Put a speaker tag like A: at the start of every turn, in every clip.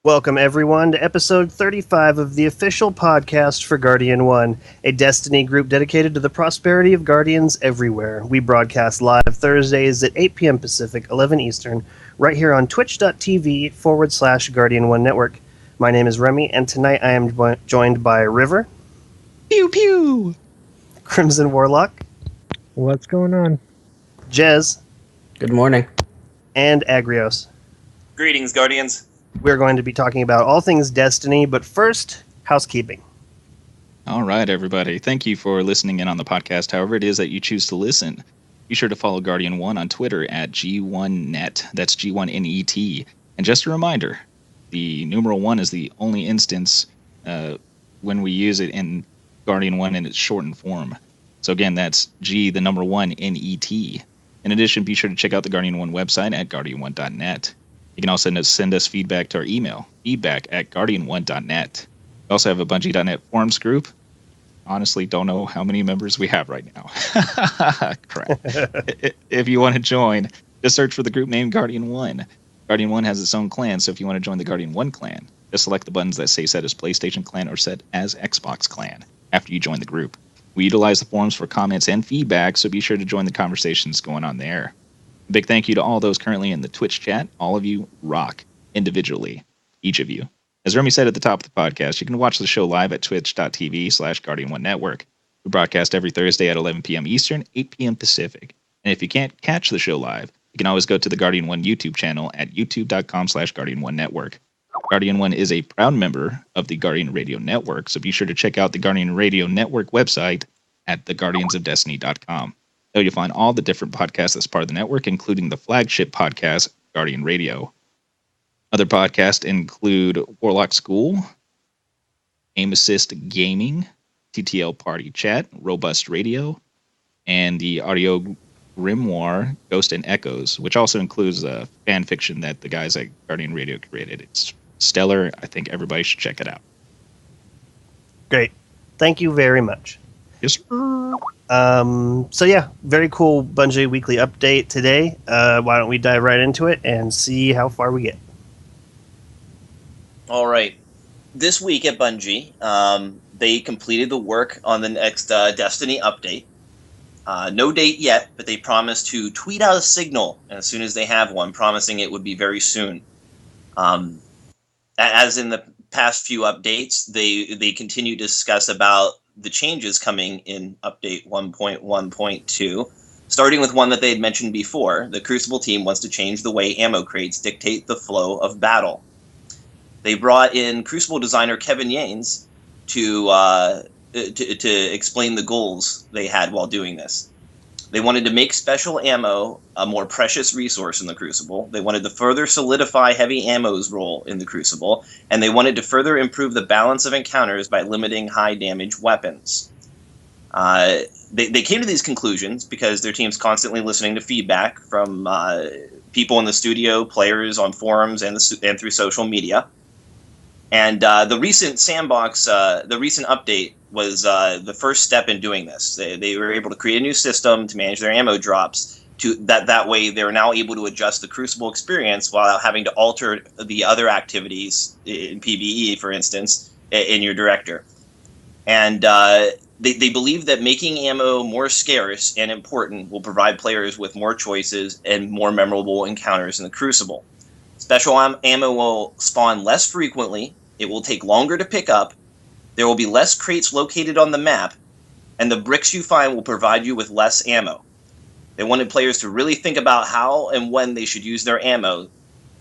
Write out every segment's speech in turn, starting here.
A: Welcome, everyone, to episode 35 of the official podcast for Guardian 1, a Destiny group dedicated to the prosperity of Guardians everywhere. We broadcast live Thursdays at 8 p.m. Pacific, 11 Eastern, right here on twitch.tv/Guardian 1 Network. My name is Remy, and tonight I am joined by River.
B: Pew pew!
A: Crimson Warlock.
C: What's going on?
A: Jez.
D: Good morning.
A: And Agrios.
E: Greetings, Guardians.
A: We're going to be talking about all things Destiny, but first, housekeeping.
B: All right, everybody. Thank you for listening in on the podcast, however it is that you choose to listen. Be sure to follow Guardian 1 on Twitter at G1Net. That's G1NET. And just a reminder, the numeral 1 is the only instance when we use it in Guardian 1 in its shortened form. So again, that's G, the number 1, NET. In addition, be sure to check out the Guardian 1 website at Guardian1.net. You can also send us feedback to our email, feedback@guardian1.net. We also have a Bungie.net forums group. Honestly, don't know how many members we have right now. Crap. If you want to join, just search for the group name Guardian 1. Guardian 1 has its own clan, so if you want to join the Guardian 1 clan, just select the buttons that say set as PlayStation clan or set as Xbox clan after you join the group. We utilize the forums for comments and feedback, so be sure to join the conversations going on there. A big thank you to all those currently in the Twitch chat. All of you rock individually, each of you. As Remy said at the top of the podcast, you can watch the show live at twitch.tv/Guardian1 Network. We broadcast every Thursday at 11 p.m. Eastern, 8 p.m. Pacific. And if you can't catch the show live, you can always go to the Guardian 1 YouTube channel at youtube.com/Guardian1 Network. Guardian 1 is a proud member of the Guardian Radio Network, so be sure to check out the Guardian Radio Network website at theguardiansofdestiny.com. There you'll find all the different podcasts as part of the network, including the flagship podcast, Guardian Radio. Other podcasts include Warlock School, Aim Assist Gaming, TTL Party Chat, Robust Radio, and the audio grimoire Ghost and Echoes, which also includes fan fiction that the guys at Guardian Radio created. It's stellar. I think everybody should check it out.
A: Great. Thank you very much.
B: Yes.
A: So yeah, very cool Bungie weekly update today. Why don't we dive right into it and see how far we get?
E: All right. This week at Bungie, they completed the work on the next Destiny update. No date yet, but they promised to tweet out a signal as soon as they have one, promising it would be very soon. As in the past few updates, they continue to discuss about the changes coming in update 1.1.2, starting with one that they had mentioned before. The Crucible team wants to change the way ammo crates dictate the flow of battle. They brought in Crucible designer Kevin Yanes to explain the goals they had while doing this. They wanted to make special ammo a more precious resource in the Crucible. They wanted to further solidify heavy ammo's role in the Crucible, and they wanted to further improve the balance of encounters by limiting high-damage weapons. They came to these conclusions because their team's constantly listening to feedback from people in the studio, players on forums, and through social media. And the recent sandbox, the recent update was the first step in doing this. They were able to create a new system to manage their ammo drops. That way, they're now able to adjust the Crucible experience without having to alter the other activities in PvE, for instance, in your director. And they believe that making ammo more scarce and important will provide players with more choices and more memorable encounters in the Crucible. Special ammo will spawn less frequently, it will take longer to pick up, there will be less crates located on the map, and the bricks you find will provide you with less ammo. They wanted players to really think about how and when they should use their ammo,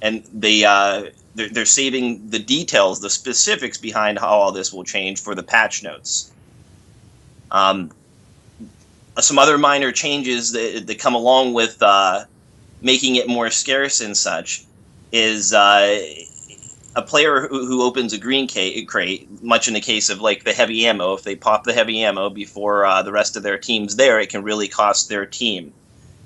E: and they're saving the details, the specifics behind how all this will change for the patch notes. Some other minor changes that come along with making it more scarce and such is a player who opens a green crate, much in the case of like the heavy ammo, if they pop the heavy ammo before the rest of their team's there, it can really cost their team.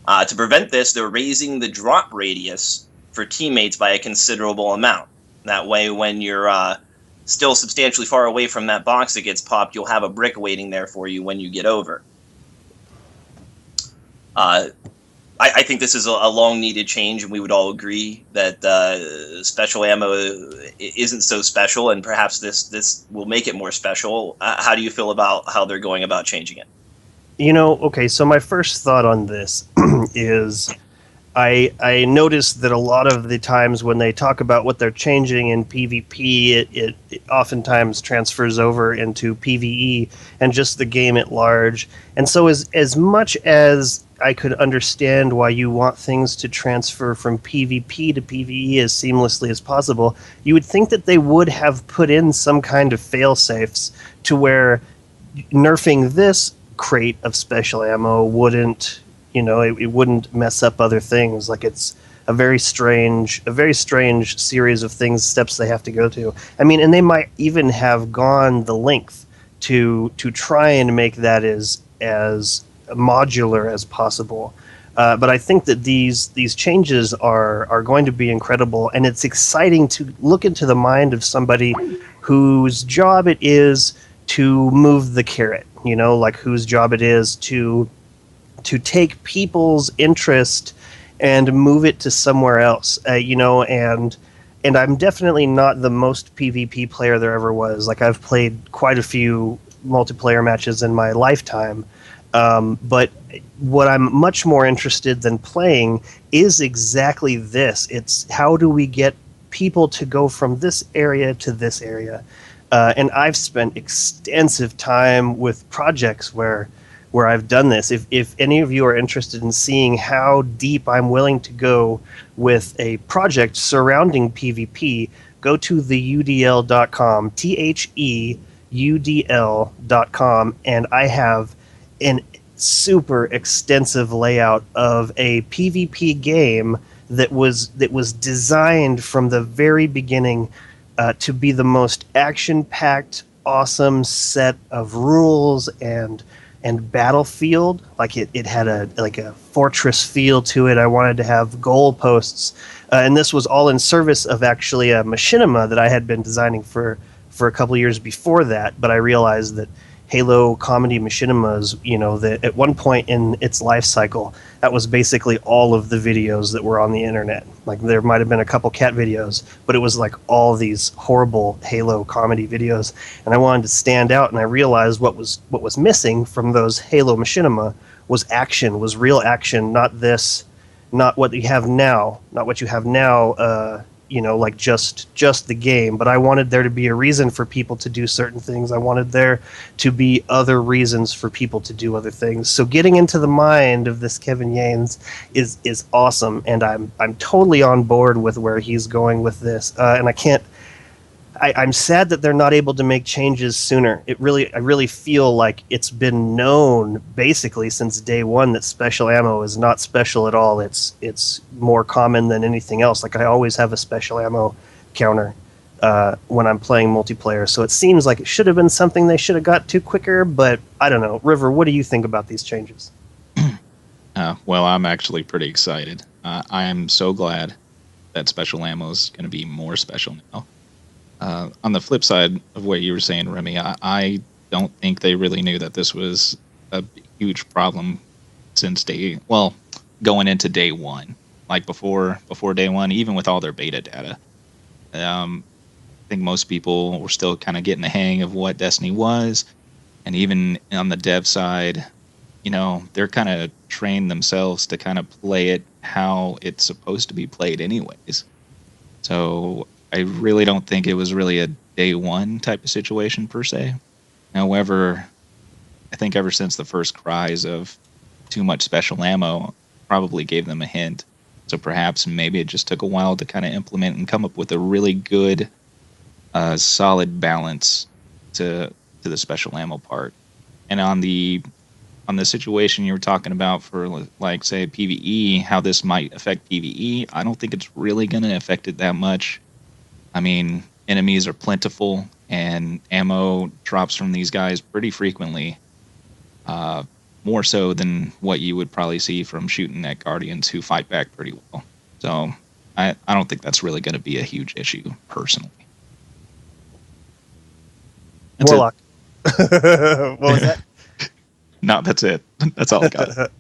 E: To prevent this, they're raising the drop radius for teammates by a considerable amount. That way, when you're still substantially far away from that box that gets popped, you'll have a brick waiting there for you when you get over. I think this is a long-needed change, and we would all agree that special ammo isn't so special, and perhaps this will make it more special. How do you feel about how they're going about changing it?
A: Okay, so my first thought on this is I noticed that a lot of the times when they talk about what they're changing in PvP, it oftentimes transfers over into PvE and just the game at large. And so as much as I could understand why you want things to transfer from PvP to PvE as seamlessly as possible, you would think that they would have put in some kind of fail-safes to where nerfing this crate of special ammo wouldn't, it wouldn't mess up other things. Like, it's a very strange series of steps they have to go to. I mean, and they might even have gone the length to try and make that as modular as possible. But I think that these changes are going to be incredible, and it's exciting to look into the mind of somebody whose job it is to move the carrot, like whose job it is to take people's interest and move it to somewhere else, and I'm definitely not the most PvP player there ever was. Like, I've played quite a few multiplayer matches in my lifetime, but what I'm much more interested than playing is exactly this. It's how do we get people to go from this area to this area? And I've spent extensive time with projects where I've done this. If any of you are interested in seeing how deep I'm willing to go with a project surrounding PvP, go to theudl.com, theudl.com, and I have an super extensive layout of a PvP game that was designed from the very beginning to be the most action-packed, awesome set of rules and battlefield. Like, it had a fortress feel to it. I wanted to have goalposts, and this was all in service of actually a machinima that I had been designing for a couple years before that. But I realized that Halo comedy machinimas, that at one point in its life cycle, that was basically all of the videos that were on the internet. Like, there might have been a couple cat videos, but it was like all these horrible Halo comedy videos. And I wanted to stand out, and I realized what was missing from those Halo machinima was action, was real action, not what you have now, like just the game. But I wanted there to be a reason for people to do certain things. I wanted there to be other reasons for people to do other things. So getting into the mind of this Kevin Yanes is awesome, and I'm totally on board with where he's going with this. And I'm sad that they're not able to make changes sooner. I really feel like it's been known basically since day one that special ammo is not special at all. It's more common than anything else. Like, I always have a special ammo counter when I'm playing multiplayer. So it seems like it should have been something they should have got to quicker, but I don't know. River, what do you think about these changes?
B: Well, I'm actually pretty excited. I am so glad that special ammo is going to be more special now. On the flip side of what you were saying, Remy, I don't think they really knew that this was a huge problem since going into day one. Like, before day one, even with all their beta data. I think most people were still kind of getting the hang of what Destiny was. And even on the dev side, they're kind of trained themselves to kind of play it how it's supposed to be played anyways. So I really don't think it was really a day one type of situation per se. However, I think ever since the first cries of too much special ammo probably gave them a hint. So perhaps maybe it just took a while to kind of implement and come up with a really good, solid balance to the special ammo part. And on the situation you were talking about for, like, say, PvE, how this might affect PvE, I don't think it's really going to affect it that much. I mean, enemies are plentiful, and ammo drops from these guys pretty frequently. More so than what you would probably see from shooting at Guardians who fight back pretty well. So I don't think that's really going to be a huge issue, personally. That's
A: Warlock. What was that?
B: No, that's it. That's all I got.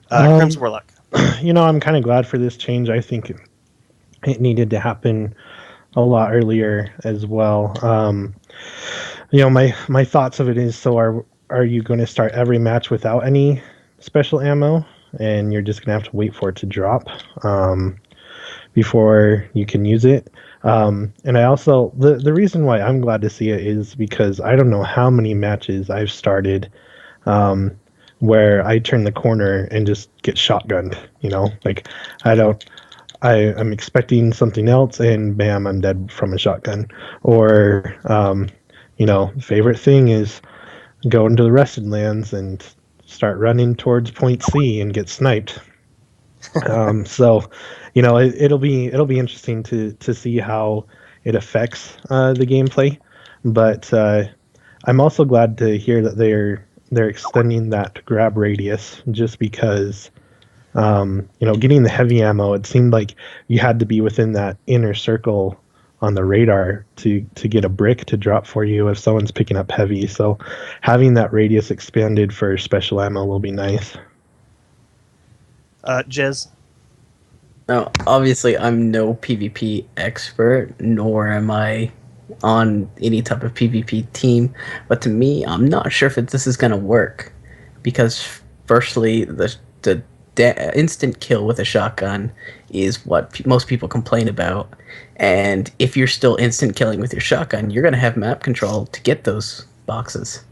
A: Crimson Warlock.
C: I'm kind of glad for this change. I think it needed to happen a lot earlier as well. My thoughts of it is, so are you going to start every match without any special ammo, and you're just going to have to wait for it to drop before you can use it? And I also, the reason why I'm glad to see it is because I don't know how many matches I've started where I turn the corner and just get shotgunned, like I'm expecting something else and bam, I'm dead from a shotgun. Or, favorite thing is go into the rested lands and start running towards point C and get sniped. So, it'll be interesting to see how it affects the gameplay. But I'm also glad to hear that they're extending that grab radius, just because getting the heavy ammo, it seemed like you had to be within that inner circle on the radar to get a brick to drop for you if someone's picking up heavy. So having that radius expanded for special ammo will be nice.
A: Jez?
D: Now, obviously, I'm no PvP expert, nor am I on any type of PvP team. But to me, I'm not sure if this is going to work. Because, firstly, the instant kill with a shotgun is what most people complain about. And if you're still instant killing with your shotgun, you're going to have map control to get those boxes.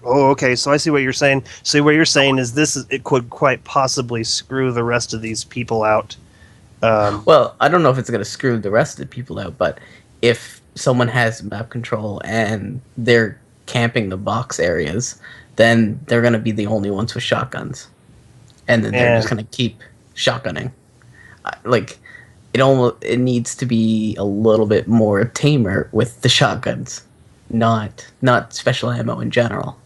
A: Oh, okay. So I see what you're saying. So what you're saying is it could quite possibly screw the rest of these people out.
D: Well, I don't know if it's going to screw the rest of the people out, but if someone has map control and they're camping the box areas, then they're going to be the only ones with shotguns. And then they're just going to keep shotgunning. It needs to be a little bit more tamer with the shotguns, not special ammo in general.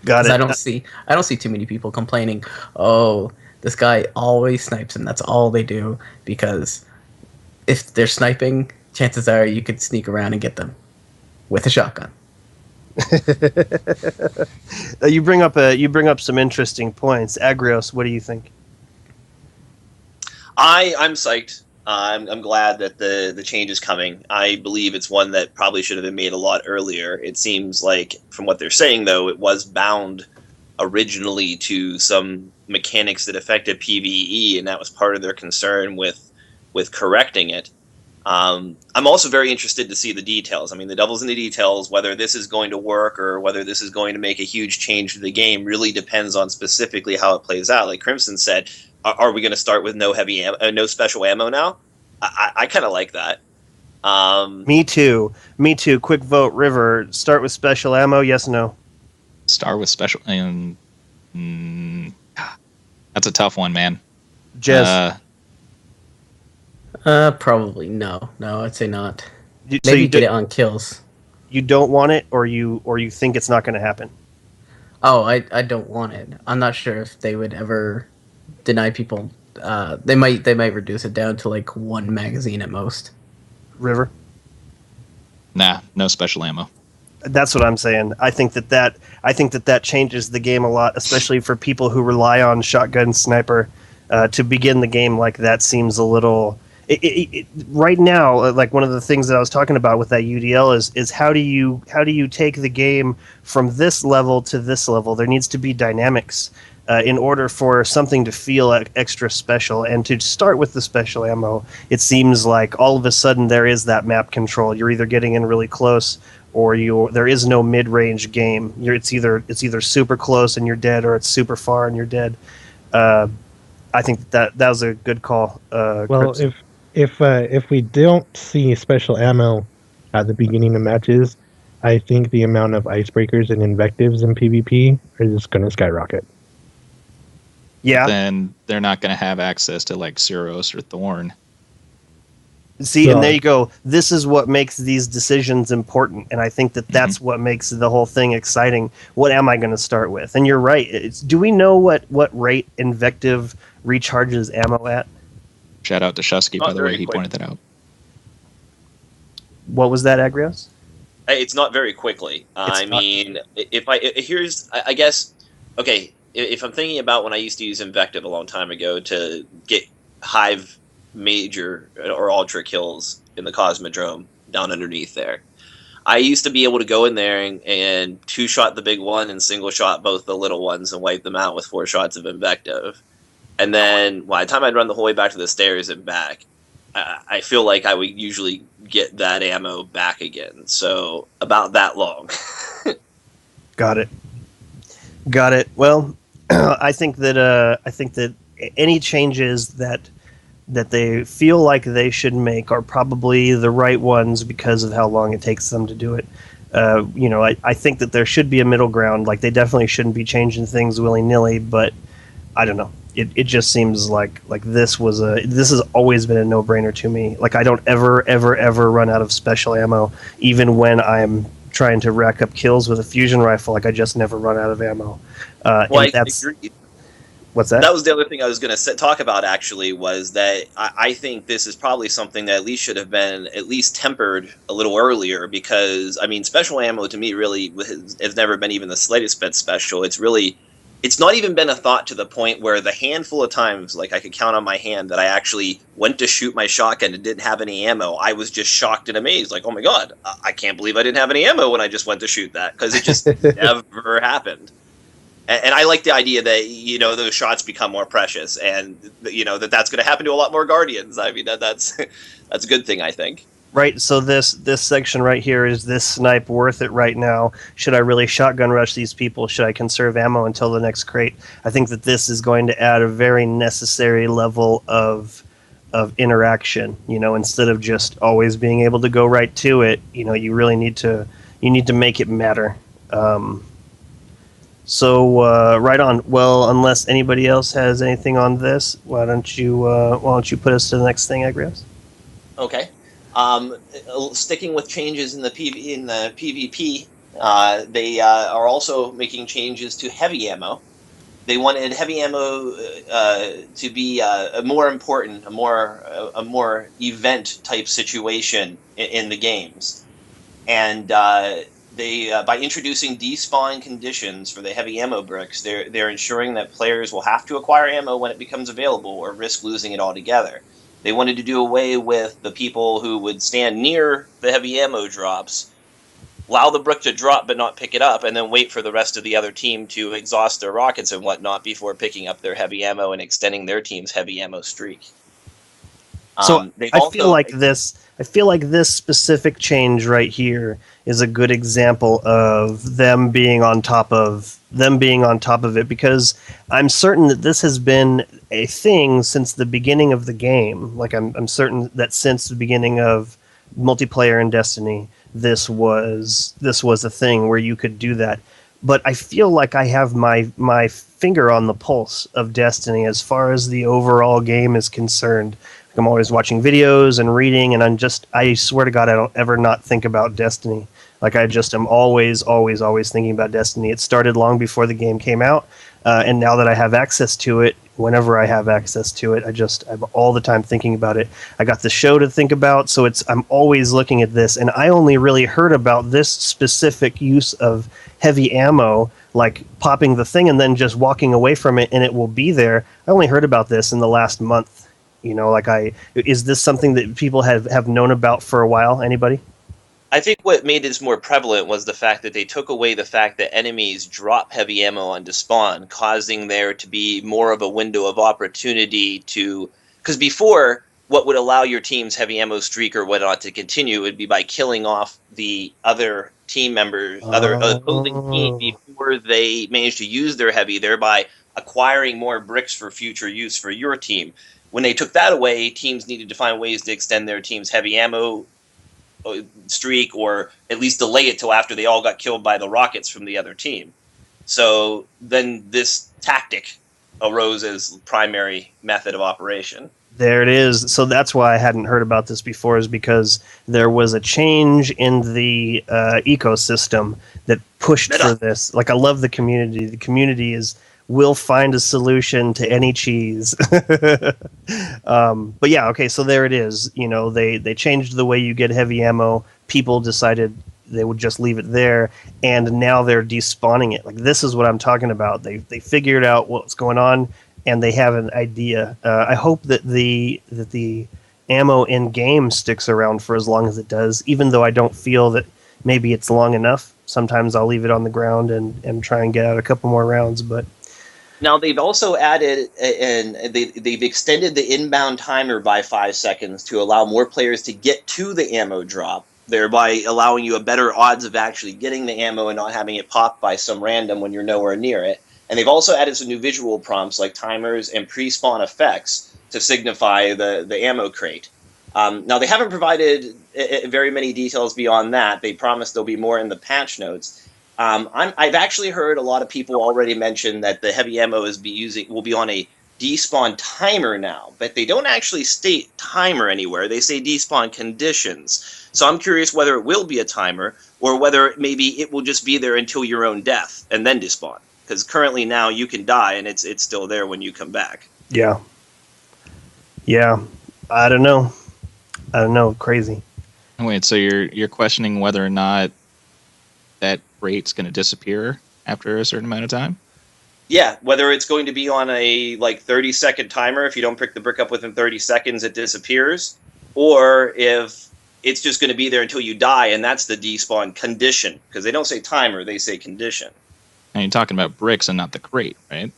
A: Got it.
D: I don't see too many people complaining, "Oh, this guy always snipes and that's all they do," because if they're sniping, chances are you could sneak around and get them with a shotgun.
A: You bring up some interesting points. Agrios, what do you think?
E: I'm psyched. I'm glad that the change is coming. I believe it's one that probably should have been made a lot earlier. It seems like, from what they're saying, though, it was bound originally to some mechanics that affected PvE, and that was part of their concern with correcting it. I'm also very interested to see the details. I mean, the devil's in the details. Whether this is going to work or whether this is going to make a huge change to the game really depends on specifically how it plays out. Like Crimson said, are we going to start with no special ammo now? I kind of like that.
A: Me too. Quick vote, River. Start with special ammo, yes or no?
B: Start with special. That's a tough one, man.
A: Jez.
D: Probably no. No, I'd say not.
A: So
D: Maybe
A: you
D: get it on kills.
A: You don't want it, or you think it's not going to happen?
D: Oh, I don't want it. I'm not sure if they would ever deny people. They might reduce it down to like one magazine at most.
A: River?
B: Nah, no special ammo.
A: That's what I'm saying. I think that changes the game a lot, especially for people who rely on shotgun sniper to begin the game. Like, that seems a little. Right now, like, one of the things that I was talking about with that UDL is how do you take the game from this level to this level? There needs to be dynamics. in order for something to feel extra special. And to start with the special ammo, it seems like all of a sudden there is that map control. You're either getting in really close, or there is no mid-range game. It's either super close and you're dead, or it's super far and you're dead. I think that was a good call.
C: Well,
A: Crips.
C: if we don't see special ammo at the beginning of matches, I think the amount of icebreakers and invectives in PvP are just going to skyrocket.
A: Yeah.
B: Then they're not going to have access to like Cyros or Thorn.
A: See,
C: So-
A: and there you go. This is what makes these decisions important, and I think that's what makes the whole thing exciting. What am I going to start with? And you're right. Do we know what rate invective recharges ammo at?
B: Shout out to Shusky, by
E: Not
B: the way,
E: very
B: he
E: quick.
B: pointed that out.
A: What was that, Agrios?
E: It's not very quickly. I
A: not.
E: mean, I guess, okay, if I'm thinking about when I used to use Invective a long time ago to get Hive major or ultra kills in the Cosmodrome down underneath there, I used to be able to go in there and two-shot the big one and single-shot both the little ones and wipe them out with 4 shots of Invective. And then by the time I'd run the whole way back to the stairs and back, I feel like I would usually get that ammo back again. So about that long.
A: Got it. Well, I think that any changes that they feel like they should make are probably the right ones because of how long it takes them to do it. I think that there should be a middle ground. Like, they definitely shouldn't be changing things willy-nilly, but I don't know. It just seems like this has always been a no-brainer to me. Like, I don't ever run out of special ammo, even when I'm trying to rack up kills with a fusion rifle. Like, I just never run out of ammo.
E: Well,
A: and
E: I agree.
A: What's that?
E: That was the other thing I was going to talk about, actually, was that I think this is probably something that at least should have been at least tempered a little earlier, because, I mean, special ammo to me really has never been even the slightest bit special. It's not even been a thought to the point where the handful of times, like I could count on my hand, that I actually went to shoot my shotgun and didn't have any ammo, I was just shocked and amazed. Like, oh my God, I can't believe I didn't have any ammo when I just went to shoot that, because it just never happened. And I like the idea that, those shots become more precious, and, that's going to happen to a lot more Guardians. I mean, that's a good thing, I think.
A: Right, so this section right here, is this snipe worth it right now? Should I really shotgun rush these people? Should I conserve ammo until the next crate? I think that this is going to add a very necessary level of interaction. Instead of just always being able to go right to it, you really need to make it matter. So right on. Well, unless anybody else has anything on this, why don't you put us to the next thing, Agrios?
E: Okay. Sticking with changes in the PvP, they are also making changes to heavy ammo. They wanted heavy ammo to be a more important, a more event type situation in the games, and they by introducing despawn conditions for the heavy ammo bricks, they're ensuring that players will have to acquire ammo when it becomes available or risk losing it altogether. They wanted to do away with the people who would stand near the heavy ammo drops, allow the brick to drop but not pick it up, and then wait for the rest of the other team to exhaust their rockets and whatnot before picking up their heavy ammo and extending their team's heavy ammo streak.
A: So I feel like this specific change right here is a good example of them being on top of it, because I'm certain that this has been a thing since the beginning of the game. Like, I'm certain that since the beginning of multiplayer in Destiny, this was a thing where you could do that. But I feel like I have my finger on the pulse of Destiny as far as the overall game is concerned. I'm always watching videos and reading, and I swear to God, I don't ever not think about Destiny. Like, I just am always thinking about Destiny. It started long before the game came out, and now that I have access to it, whenever I have access to it, I'm all the time thinking about it. I got the show to think about, so I'm always looking at this, and I only really heard about this specific use of heavy ammo, like popping the thing and then just walking away from it, and it will be there. I only heard about this in the last month. Is this something that people have known about for a while? Anybody?
E: I think what made this more prevalent was the fact that they took away the fact that enemies drop heavy ammo onto spawn, causing there to be more of a window of opportunity to... Because before, what would allow your team's heavy ammo streak or whatnot to continue would be by killing off the other team members, other opposing team before they managed to use their heavy, thereby acquiring more bricks for future use for your team. When they took that away, teams needed to find ways to extend their team's heavy ammo streak, or at least delay it till after they all got killed by the rockets from the other team. So then this tactic arose as primary method of operation.
A: There it is. So that's why I hadn't heard about this before, is because there was a change in the ecosystem that pushed for this. Like, I love the community. The community will find a solution to any cheese. But yeah, okay, so there it is. You know, they changed the way you get heavy ammo. People decided they would just leave it there, and now they're despawning it. Like, this is what I'm talking about. They figured out what's going on, and they have an idea. I hope that the ammo in game sticks around for as long as it does, even though I don't feel that maybe it's long enough. Sometimes I'll leave it on the ground and try and get out a couple more rounds, but
E: now they've also added, and they've extended the inbound timer by 5 seconds to allow more players to get to the ammo drop, thereby allowing you a better odds of actually getting the ammo and not having it pop by some random when you're nowhere near it. And they've also added some new visual prompts like timers and pre-spawn effects to signify the ammo crate. Now, they haven't provided very many details beyond that. They promise there'll be more in the patch notes. I've actually heard a lot of people already mention that the heavy ammo will be on a despawn timer now, but they don't actually state timer anywhere. They say despawn conditions. So I'm curious whether it will be a timer or whether maybe it will just be there until your own death and then despawn. Because currently now you can die and it's still there when you come back.
A: Yeah. I don't know. Crazy.
B: Wait, so you're questioning whether or not that rate's going to disappear after a certain amount of time?
E: Yeah, whether it's going to be on a 30-second timer. If you don't pick the brick up within 30 seconds, it disappears. Or if it's just going to be there until you die, and that's the despawn condition. Because they don't say timer, they say condition.
B: And you're talking about bricks and not the crate, right?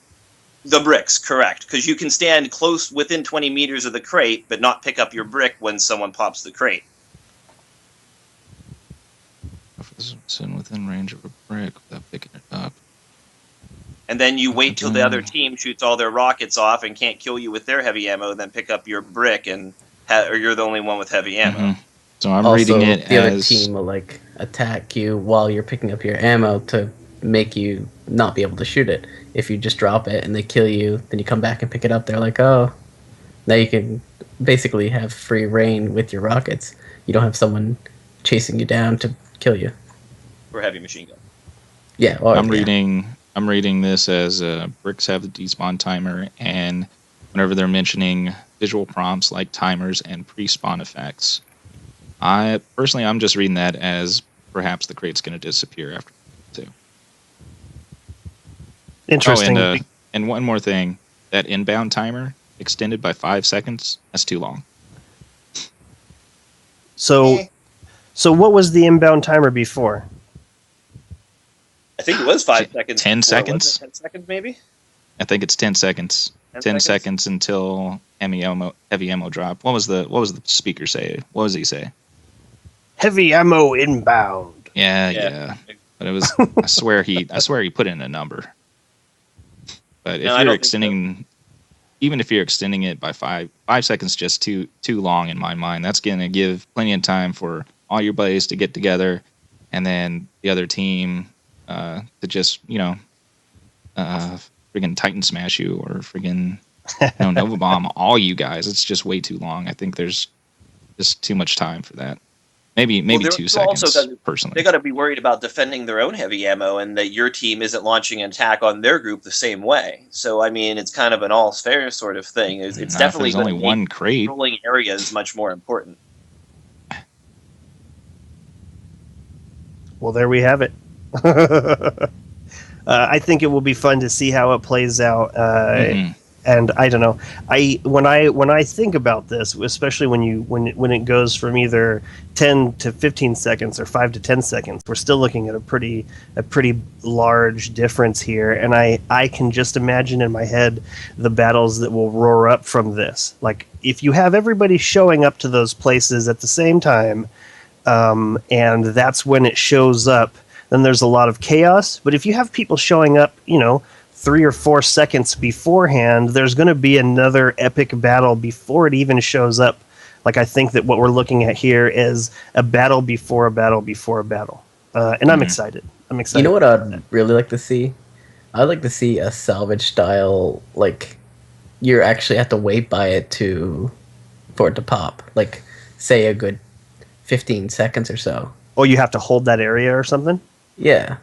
E: The bricks, correct. Because you can stand close within 20 meters of the crate, but not pick up your brick when someone pops the crate.
B: Sitting within range of a brick without picking it up.
E: And then you wait till the other team shoots all their rockets off and can't kill you with their heavy ammo, then pick up your brick, or you're the only one with heavy ammo.
B: Mm-hmm. So I'm
D: Also,
B: reading it
D: the
B: as...
D: other team will attack you while you're picking up your ammo to make you not be able to shoot it. If you just drop it and they kill you, then you come back and pick it up, they're like, oh, now you can basically have free reign with your rockets. You don't have someone chasing you down to kill you.
E: Or heavy machine gun.
D: Yeah,
B: I'm reading this as bricks have the despawn timer, and whenever they're mentioning visual prompts like timers and pre-spawn effects, I'm just reading that as perhaps the crate's going to disappear after two.
A: Interesting.
B: Oh, and one more thing, that inbound timer extended by 5 seconds. That's too long.
A: So what was the inbound timer before?
E: I think it was 5 seconds.
B: 10
E: before,
B: seconds?
E: 10 seconds, maybe?
B: I think it's 10 seconds. 10 seconds until heavy ammo drop. What was the speaker say? What does he say?
A: Heavy ammo inbound.
B: Yeah. But it was. I swear he put in a number. But if you're extending, even if you're extending it by 5 seconds, just too long in my mind. That's going to give plenty of time for all your buddies to get together, and then the other team to just friggin' Titan smash you or friggin' Nova Bomb all you guys. It's just way too long. I think there's just too much time for that. Maybe 2 seconds, personally.
E: They got to be worried about defending their own heavy ammo and that your team isn't launching an attack on their group the same way. So, I mean, it's kind of an all-fair sort of thing. It's definitely
B: only one crate.
E: Controlling area is much more important.
A: Well, there we have it. I think it will be fun to see how it plays out. And I don't know. When I think about this, especially when it goes from either 10 to 15 seconds or 5 to 10 seconds, we're still looking at a pretty large difference here. And I can just imagine in my head the battles that will roar up from this. Like if you have everybody showing up to those places at the same time, and that's when it shows up, then there's a lot of chaos. But if you have people showing up, 3 or 4 seconds beforehand, there's going to be another epic battle before it even shows up. Like I think that what we're looking at here is a battle before a battle before a battle, and I'm excited.
D: You know what I'd really like to see? I'd like to see a salvage style, like you actually have to wait by it for it to pop. Like say a good 15 seconds or so.
A: Or you have to hold that area or something.
D: Yeah,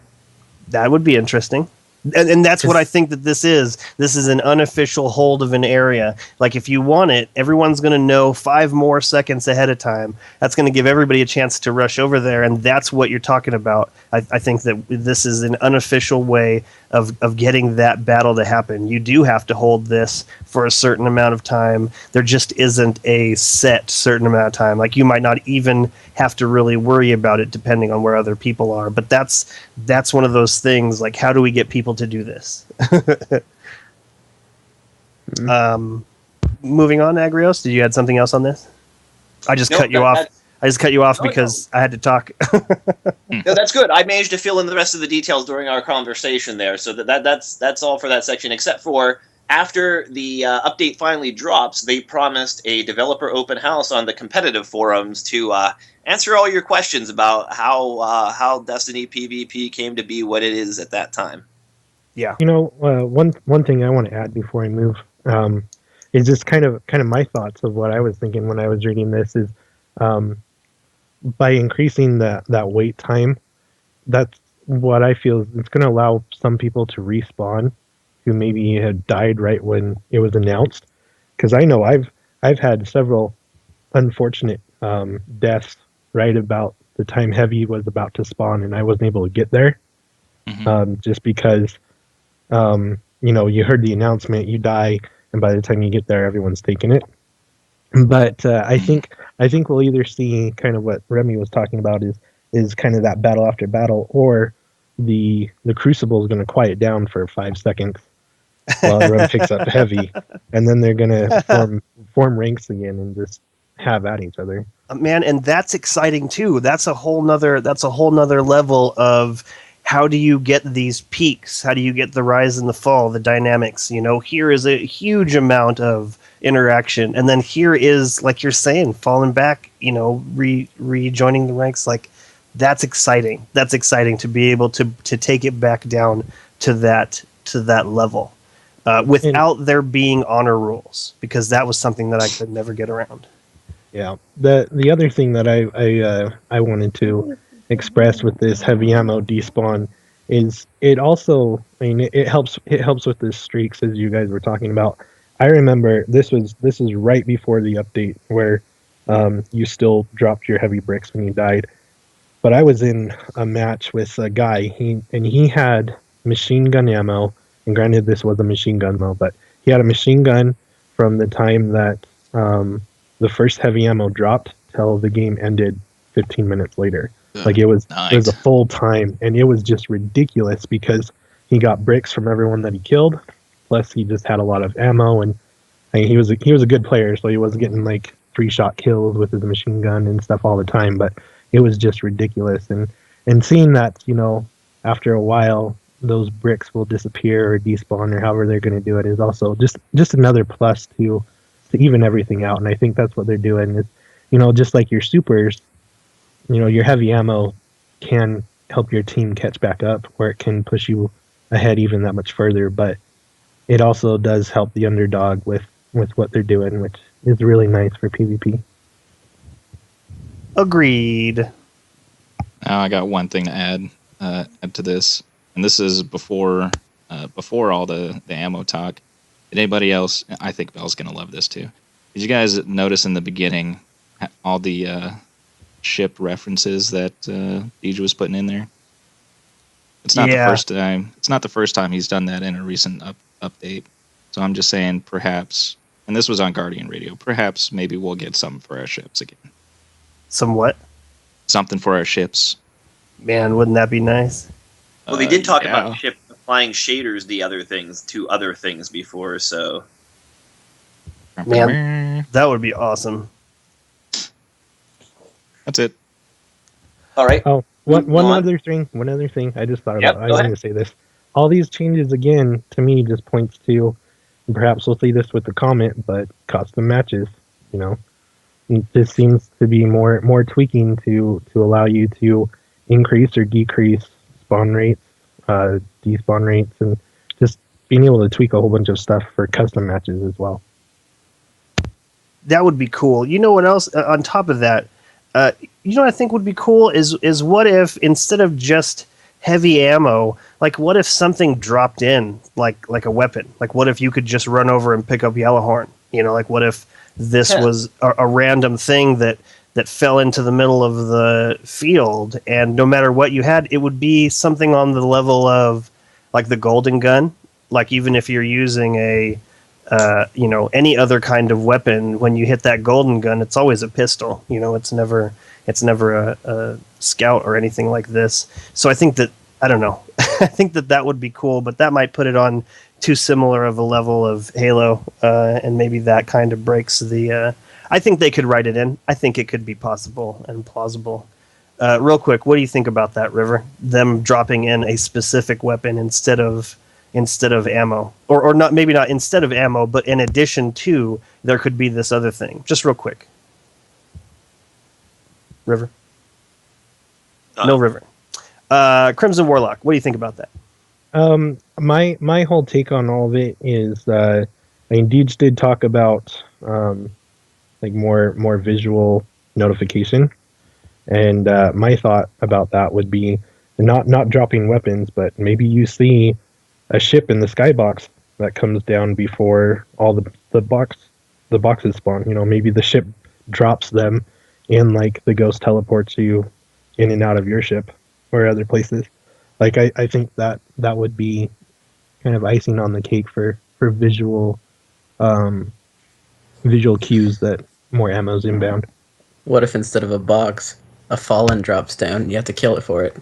A: that would be interesting. And that's what I think that this is. This is an unofficial hold of an area. Like if you want it, everyone's going to know 5 more seconds ahead of time. That's going to give everybody a chance to rush over there, and that's what you're talking about. I think that this is an unofficial way of getting that battle to happen. You do have to hold this for a certain amount of time. There just isn't a set certain amount of time. Like you might not even have to really worry about it depending on where other people are. But that's one of those things. Like how do we get people to do this? Moving on, Agrios, did you add something else on this? I just cut you off. I just cut you off because I had to talk.
E: No, that's good. I managed to fill in the rest of the details during our conversation there, so that's all for that section. Except for after the update finally drops, they promised a developer open house on the competitive forums to answer all your questions about how Destiny PvP came to be what it is at that time.
A: Yeah.
C: One thing I want to add before I move is just kind of my thoughts of what I was thinking when I was reading this is. By increasing that wait time, that's what I feel it's going to allow some people to respawn who maybe had died right when it was announced. Because I know I've had several unfortunate deaths right about the time Heavy was about to spawn, and I wasn't able to get there. Just because you heard the announcement, you die, and by the time you get there, everyone's taken it. But I think we'll either see kind of what Remy was talking about is kind of that battle after battle, or the Crucible is going to quiet down for 5 seconds while everyone picks up Heavy, and then they're going to form ranks again and just have at each other.
A: Man, and that's exciting too. That's a whole nother level of how do you get these peaks? How do you get the rise and the fall, the dynamics? Here is a huge amount of interaction, and then here is, like you're saying, falling back, rejoining the ranks. Like that's exciting. That's exciting to be able to take it back down to that level without there being honor rules, because that was something that I could never get around.
C: Yeah. The other thing that I wanted to express with this heavy ammo despawn is it also, it helps with the streaks, as you guys were talking about. I remember this is right before the update where you still dropped your heavy bricks when you died. But I was in a match with a guy, he had machine gun ammo, and granted this was a machine gun ammo, but he had a machine gun from the time that the first heavy ammo dropped till the game ended 15 minutes later. Like it was a full time, and it was just ridiculous because he got bricks from everyone that he killed. Plus, he just had a lot of ammo, and he was a good player, so he was getting like 3-shot kills with his machine gun and stuff all the time. But it was just ridiculous, and seeing that after a while those bricks will disappear or despawn or however they're going to do it is also just another plus to even everything out. And I think that's what they're doing is just like your supers. Your heavy ammo can help your team catch back up, where it can push you ahead even that much further. But it also does help the underdog with what they're doing, which is really nice for PvP.
A: Agreed.
B: Now I got one thing to add to this, and this is before all the ammo talk. Did anybody else? I think Belle's gonna love this too. Did you guys notice in the beginning all the ship references that Deej was putting in there? It's not the first time. It's not the first time he's done that in a recent update. So I'm just saying, perhaps, and this was on Guardian Radio, perhaps maybe we'll get something for our ships again.
A: Some what?
B: Something for our ships.
A: Man, wouldn't that be nice?
E: Well, they did talk
B: yeah.
E: about applying shaders to other things before, so
A: Man, that would be awesome.
B: That's it.
E: all right.
C: Oh,
E: Moving
C: one
E: on.
C: other thing. I just thought
E: Yep,
C: about. I
E: go
C: wanted
E: ahead.
C: to say this. All these changes again to me just points to, and perhaps we'll see this with the comment, but custom matches. You know, this seems to be more tweaking to allow you to increase or decrease spawn rates, despawn rates, and just being able to tweak a whole bunch of stuff for custom matches as well.
A: That would be cool. You know what else? On top of that, you know what I think would be cool is what if instead of just heavy ammo, like what if something dropped in like a weapon? Like what if you could just run over and pick up Yellowhorn? You know, like what if this was a random thing that fell into the middle of the field, and no matter what you had, it would be something on the level of like the golden gun. Like even if you're using a any other kind of weapon, when you hit that golden gun, it's always a pistol. You know, it's never a scout or anything like this. So I think that, I don't know, I think that would be cool, but that might put it on too similar of a level of Halo, and maybe that kind of breaks the. I think they could write it in. I think it could be possible and plausible. Real quick, what do you think about that, River? Them dropping in a specific weapon instead of ammo, or not, maybe not instead of ammo, but in addition to, there could be this other thing. Just real quick. River? No River. Crimson Warlock, what do you think about that?
C: My whole take on all of it is, I mean, Deej did talk about like more visual notification, and my thought about that would be not dropping weapons, but maybe you see a ship in the skybox that comes down before all the boxes spawn. You know, maybe the ship drops them, and like the ghost teleports you in and out of your ship or other places. Like I think that would be kind of icing on the cake for visual cues that more ammo's inbound.
D: What if instead of a box, a fallen drops down? You have to kill it for it.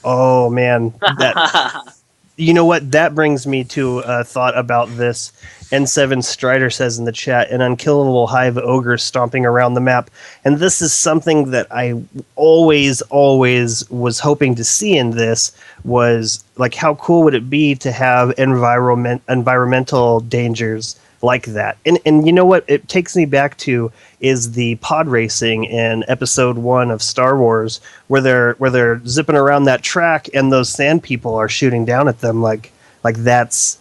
A: Oh man, that. You know what? That brings me to a thought about this. N7 Strider says in the chat, an unkillable hive ogre stomping around the map. And this is something that I always was hoping to see in this, was like, how cool would it be to have environmental dangers like that? And you know what it takes me back to is the pod racing in episode 1 of Star Wars, where they're zipping around that track and those sand people are shooting down at them. Like that's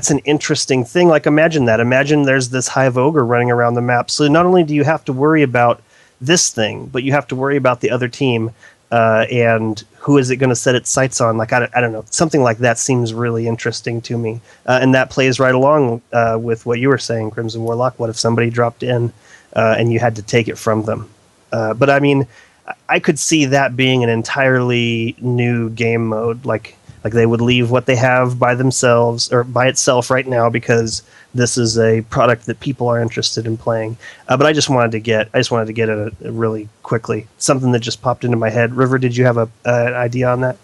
A: an interesting thing. Like imagine there's this hive ogre running around the map. So not only do you have to worry about this thing, but you have to worry about the other team, and who is it going to set its sights on? Like, I don't know. Something like that seems really interesting to me. And that plays right along with what you were saying, Crimson Warlock. What if somebody dropped in and you had to take it from them? But I mean, I could see that being an entirely new game mode. Like they would leave what they have by themselves or by itself right now, because this is a product that people are interested in playing. But I just wanted to get it really quickly. Something that just popped into my head. River, did you have an idea on that?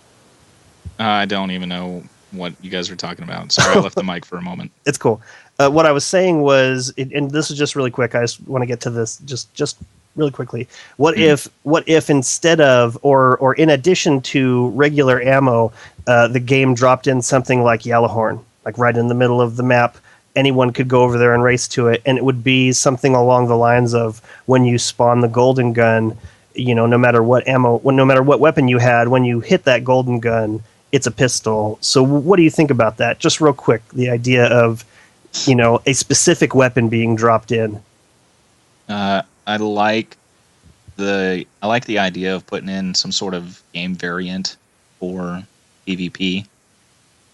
B: I don't even know what you guys were talking about. Sorry, I left the mic for a moment.
A: It's cool. What I was saying was, and this is just really quick. I just want to get to this just really quickly. What if instead of or in addition to regular ammo, the game dropped in something like Yellowhorn, like right in the middle of the map? Anyone could go over there and race to it, and it would be something along the lines of, when you spawn the golden gun, you know, no matter what weapon you had, when you hit that golden gun, it's a pistol. So what do you think about that? Just real quick, the idea of, you know, a specific weapon being dropped in.
B: I like the idea of putting in some sort of game variant for PvP,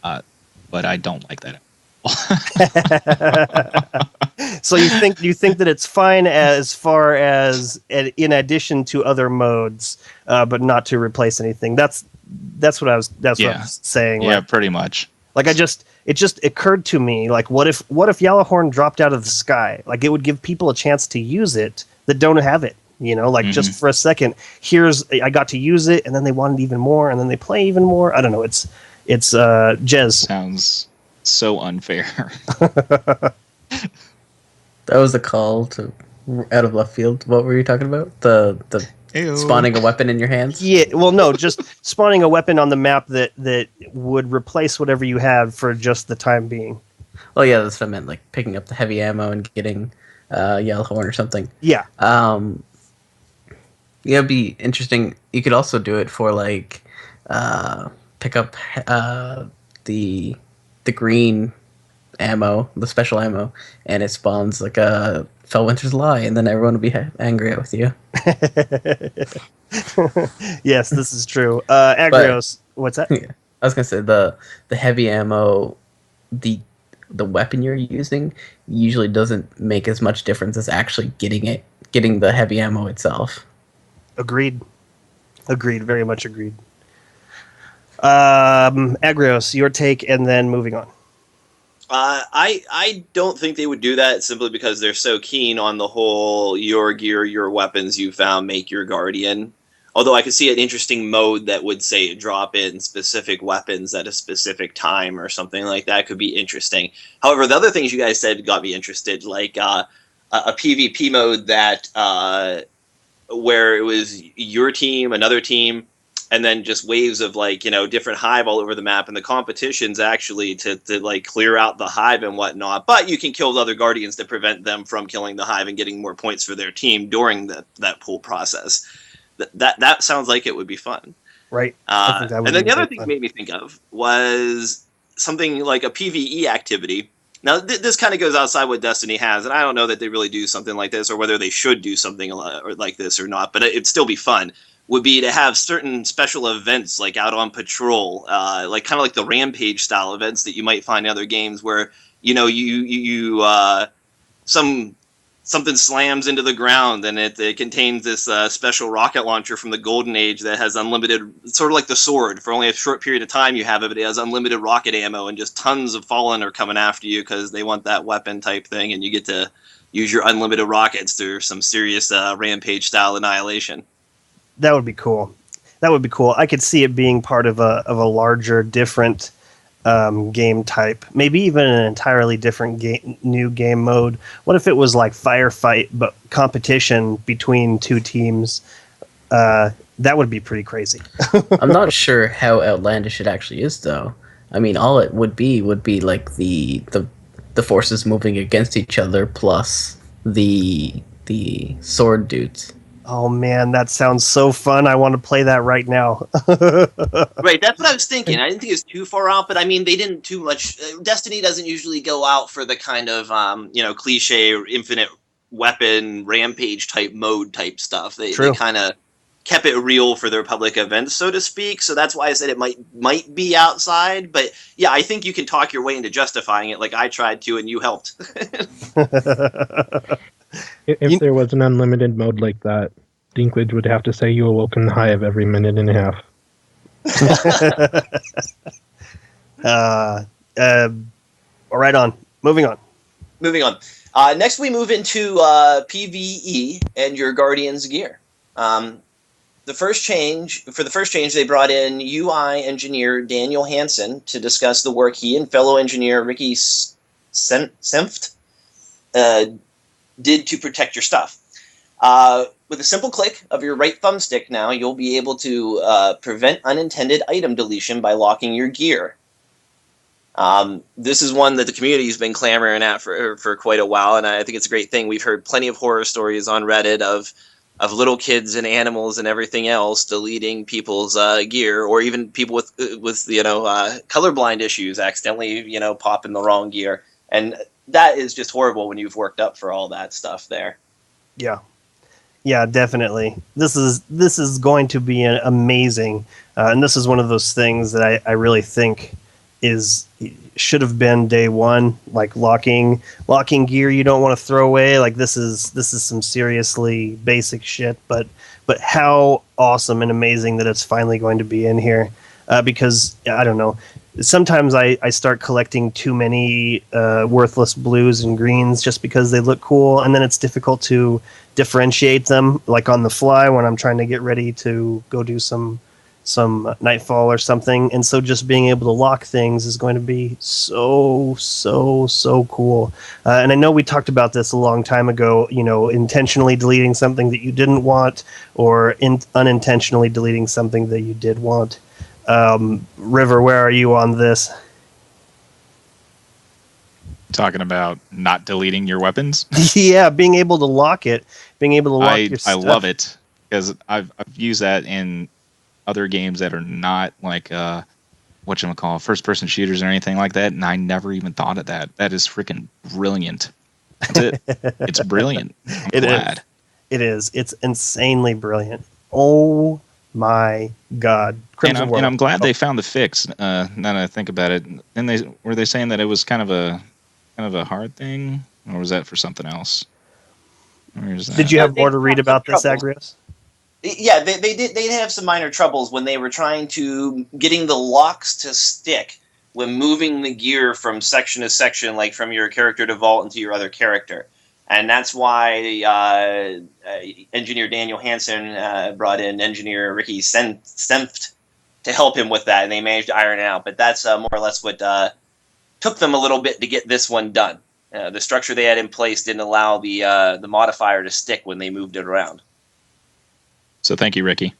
B: but I don't like that.
A: So you think that it's fine as far as in addition to other modes, but not to replace anything. That's what I was saying.
B: Yeah,
A: like,
B: pretty much.
A: Like it just occurred to me, like, what if Yellowhorn dropped out of the sky? Like, it would give people a chance to use it that don't have it. Like just for a second, I got to use it, and then they wanted even more, and then they play even more. I don't know. It's Jez.
B: Sounds so unfair.
D: That was a call to out of left field. What were you talking about? The
B: Ew.
D: spawning a weapon in your hands?
A: Yeah, well, no, just spawning a weapon on the map that would replace whatever you have for just the time being.
D: Oh yeah, that's what I meant. Like picking up the heavy ammo and getting Yellowhorn or something.
A: Yeah.
D: Yeah, it'd be interesting. You could also do it for like pick up the green ammo, the special ammo, and it spawns like a Fellwinter's Lie, and then everyone will be angry with you.
A: Yes, this is true. Agrios, what's that?
D: Yeah, I was gonna say the heavy ammo, the weapon you're using usually doesn't make as much difference as actually getting the heavy ammo itself.
A: Agreed. Very much agreed. Agrios, your take, and then moving on.
E: I don't think they would do that simply because they're so keen on the whole your gear, your weapons you found make your guardian. Although I could see an interesting mode that would say drop in specific weapons at a specific time or something like that could be interesting. However, the other things you guys said got me interested, like a PvP mode that where it was your team, another team, and then just waves of different hive all over the map, and the competition's actually to like clear out the hive and whatnot. But you can kill the other guardians to prevent them from killing the hive and getting more points for their team during that pool process. That sounds like it would be fun,
A: right?
E: And then the other thing it made me think of was something like a PvE activity. Now this kind of goes outside what Destiny has, and I don't know that they really do something like this or whether they should do something like this or not. But it'd still be fun. Would be to have certain special events like out on patrol, like kind of like the Rampage style events that you might find in other games where something slams into the ground and it contains this special rocket launcher from the Golden Age that has unlimited, sort of like the sword. For only a short period of time you have it, but it has unlimited rocket ammo, and just tons of Fallen are coming after you because they want that weapon type thing, and you get to use your unlimited rockets through some serious Rampage style annihilation.
A: That would be cool. I could see it being part of a larger, different game type. Maybe even an entirely different new game mode. What if it was like firefight, but competition between two teams? That would be pretty crazy.
D: I'm not sure how outlandish it actually is, though. I mean, all it would be like the forces moving against each other plus the sword dudes.
A: Oh man, that sounds so fun. I want to play that right now.
E: Right, that's what I was thinking. I didn't think it was too far out, but I mean, they didn't too much. Destiny doesn't usually go out for the kind of, cliche infinite weapon rampage type mode type stuff. They kind of kept it real for their public events, so to speak. So that's why I said it might be outside. But yeah, I think you can talk your way into justifying it like I tried to, and you helped.
C: If there was an unlimited mode like that, Dinklage would have to say you awoken the hive every minute and a half.
A: Right on. Moving on.
E: Next, we move into PvE and your Guardian's gear. For the first change, they brought in UI engineer Daniel Hansen to discuss the work he and fellow engineer Ricky Senft did to protect your stuff. With a simple click of your right thumbstick now, you'll be able to prevent unintended item deletion by locking your gear. This is one that the community has been clamoring at for quite a while, and I think it's a great thing. We've heard plenty of horror stories on Reddit of little kids and animals and everything else deleting people's gear, or even people with colorblind issues accidentally pop in the wrong gear, and that is just horrible when you've worked up for all that stuff there.
A: Yeah, definitely. This is going to be amazing, and this is one of those things that I really think should have been day one, like locking gear you don't want to throw away. Like this is some seriously basic shit, but how awesome and amazing that it's finally going to be in here. Because I don't know, sometimes I start collecting too many worthless blues and greens just because they look cool, and then it's difficult to differentiate them, like on the fly when I'm trying to get ready to go do some nightfall or something. And so just being able to lock things is going to be so cool. And I know we talked about this a long time ago, intentionally deleting something that you didn't want, or unintentionally deleting something that you did want. River, where are you on this?
B: Talking about not deleting your weapons.
A: Yeah, being able to lock it, being able to lock your stuff.
B: I love it, because I've used that in other games that are not like whatchamacallit, first person shooters or anything like that, and I never even thought of that. That is freaking brilliant. That's it. It's brilliant. I'm glad.
A: It is. It's insanely brilliant. Oh my God.
B: And I'm glad they found the fix. Now that I think about it. And were they saying that it was kind of a hard thing, or was that for something else? Where is that?
A: Did you have more to read about this, Agrios?
E: Yeah, they did have some minor troubles when they were trying to getting the locks to stick when moving the gear from section to section, like from your character to vault into your other character. And that's why engineer Daniel Hansen brought in engineer Ricky Senft to help him with that, and they managed to iron it out. But that's more or less what took them a little bit to get this one done. The structure they had in place didn't allow the modifier to stick when they moved it around.
B: So thank you, Ricky.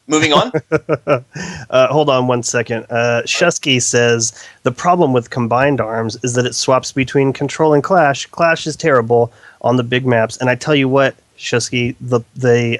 E: Moving on.
A: Hold on one second. Shusky says the problem with combined arms is that it swaps between control and clash. Clash is terrible on the big maps, and I tell you what, Shusky,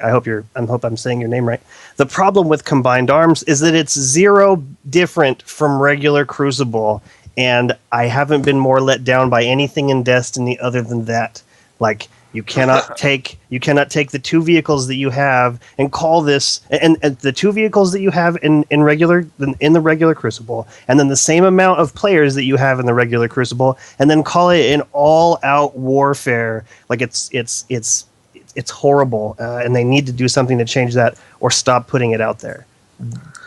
A: I hope I'm saying your name right. The problem with combined arms is that it's zero different from regular Crucible, and I haven't been more let down by anything in Destiny other than that. Like, you cannot take the two vehicles that you have and call this, and the two vehicles that you have in the regular Crucible, and then the same amount of players that you have in the regular Crucible, and then call it an all-out warfare. Like, it's horrible, and they need to do something to change that or stop putting it out there.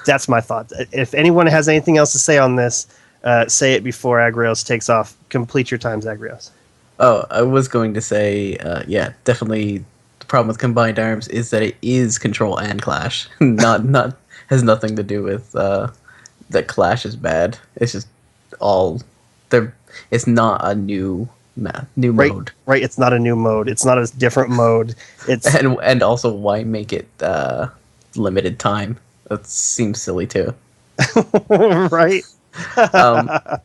A: That's my thought. If anyone has anything else to say on this, say it before Agrios takes off. Complete your times, Agrios.
D: Oh, I was going to say, yeah, definitely. The problem with combined arms is that it is control and clash. not has nothing to do with that clash is bad. It's just all there. It's not a new mode.
A: Right. It's not a new mode. It's not a different mode. It's
D: and also why make it limited time? That seems silly too.
A: Right.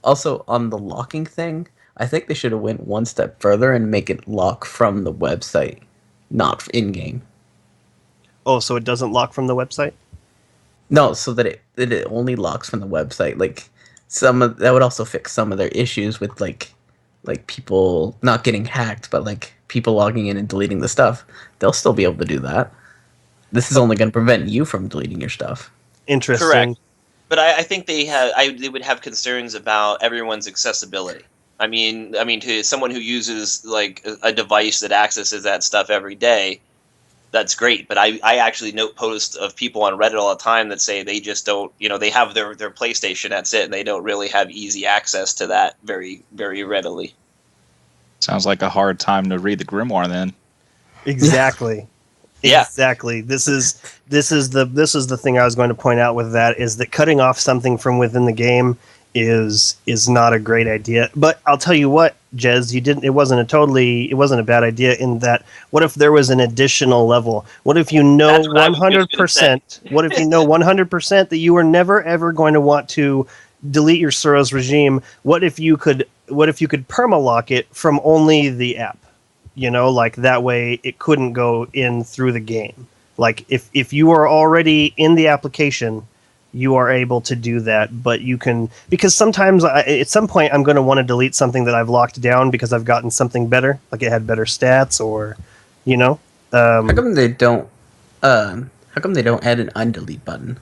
D: Also on the locking thing, I think they should have went one step further and make it lock from the website, not in-game.
A: Oh, so it doesn't lock from the website?
D: No, so that it only locks from the website. Like that would also fix some of their issues with like people not getting hacked, but like people logging in and deleting the stuff. They'll still be able to do that. This is only going to prevent you from deleting your stuff.
A: Interesting.
E: Correct. But I think they would have concerns about everyone's accessibility. I mean, to someone who uses like a device that accesses that stuff every day, that's great. But I actually note posts of people on Reddit all the time that say they just don't, they have their PlayStation, that's it, and they don't really have easy access to that very, very readily.
B: Sounds like a hard time to read the Grimoire then.
A: Exactly.
E: Yeah.
A: Exactly. This is the thing I was going to point out with that, is that cutting off something from within the game is not a great idea. But I'll tell you what, Jez, it wasn't a bad idea in that, what if there was an additional level? What if you know 100%? What if you know 100% that you are never ever going to want to delete your Suros regime? What if you could permalock it from only the app? Like that way it couldn't go in through the game. Like if you are already in the application, you are able to do that, but you can, because sometimes at some point I'm going to want to delete something that I've locked down because I've gotten something better, like it had better stats, or,
D: How come they don't add an undelete button?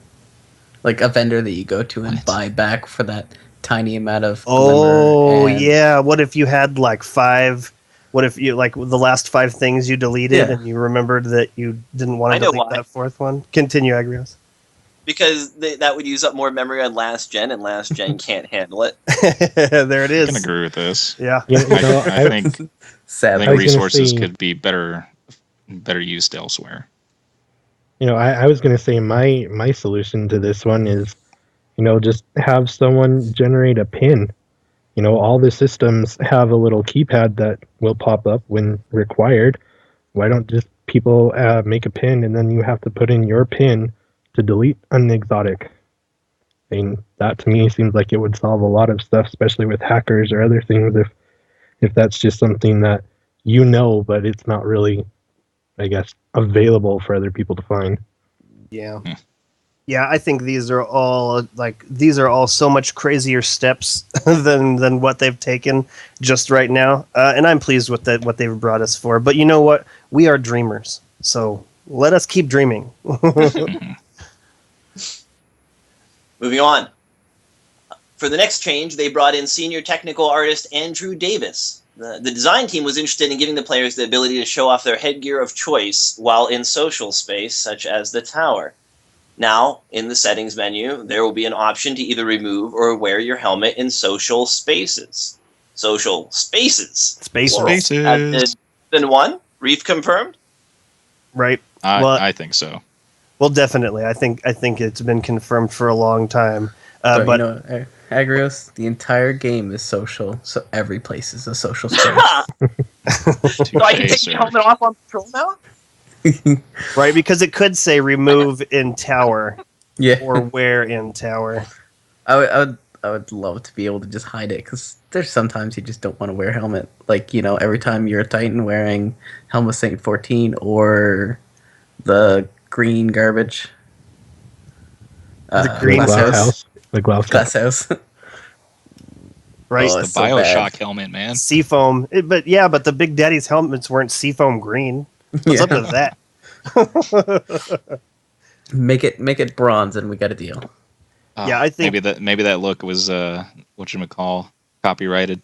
D: Like a vendor that you go to and buy back for that tiny amount of
A: yeah. What if you had like 5? What if you, like, the last 5 things you deleted and you remembered that you didn't want to delete that 4th one? Continue, Agrios.
E: because that would use up more memory on last gen, and last gen can't handle it.
A: There it
B: I can
A: is.
B: agree with this.
A: Yeah.
B: I think
D: Sadly,
B: resources
C: say-
B: could be better used elsewhere.
C: I was going to say my solution to this one is, just have someone generate a pin. All the systems have a little keypad that will pop up when required. Why don't just people make a pin and then you have to put in your pin to delete an exotic? I mean, that to me seems like it would solve a lot of stuff, especially with hackers or other things. If that's just something that but it's not really, I guess, available for other people to find.
A: Yeah.
B: Hmm.
A: Yeah, I think these are all so much crazier steps than what they've taken just right now, and I'm pleased with what they've brought us for. But you know what? We are dreamers, so let us keep dreaming.
E: Moving on. For the next change, they brought in senior technical artist Andrew Davis. The design team was interested in giving the players the ability to show off their headgear of choice while in social space, such as the tower. Now, in the settings menu, there will be an option to either remove or wear your helmet in social spaces. Social spaces.
A: Spaces.
E: Plural.
B: Spaces.
E: Then one? Reef confirmed?
A: Right.
B: I think so.
A: Well, definitely. I think it's been confirmed for a long time.
D: but
A: But
D: Agrios, the entire game is social, so every place is a social space.
E: So I can take the helmet off on patrol now?
A: right, because it could say remove in tower
D: Yeah,
A: or wear in tower.
D: I would love to be able to just hide it, because there's sometimes you just don't want to wear a helmet. Like, every time you're a Titan wearing Helmet Saint 14 or the green garbage.
A: The green
C: Glass
A: house.
C: house. The glass house.
A: Right.
D: Oh,
B: The
D: it's so
B: Bioshock
D: bad.
B: helmet, man.
A: Seafoam. But the Big Daddy's helmets weren't seafoam green. What's up with that?
D: Make it bronze, and we got a deal.
A: Yeah, I think-
B: maybe that look was whatchamacall, copyrighted.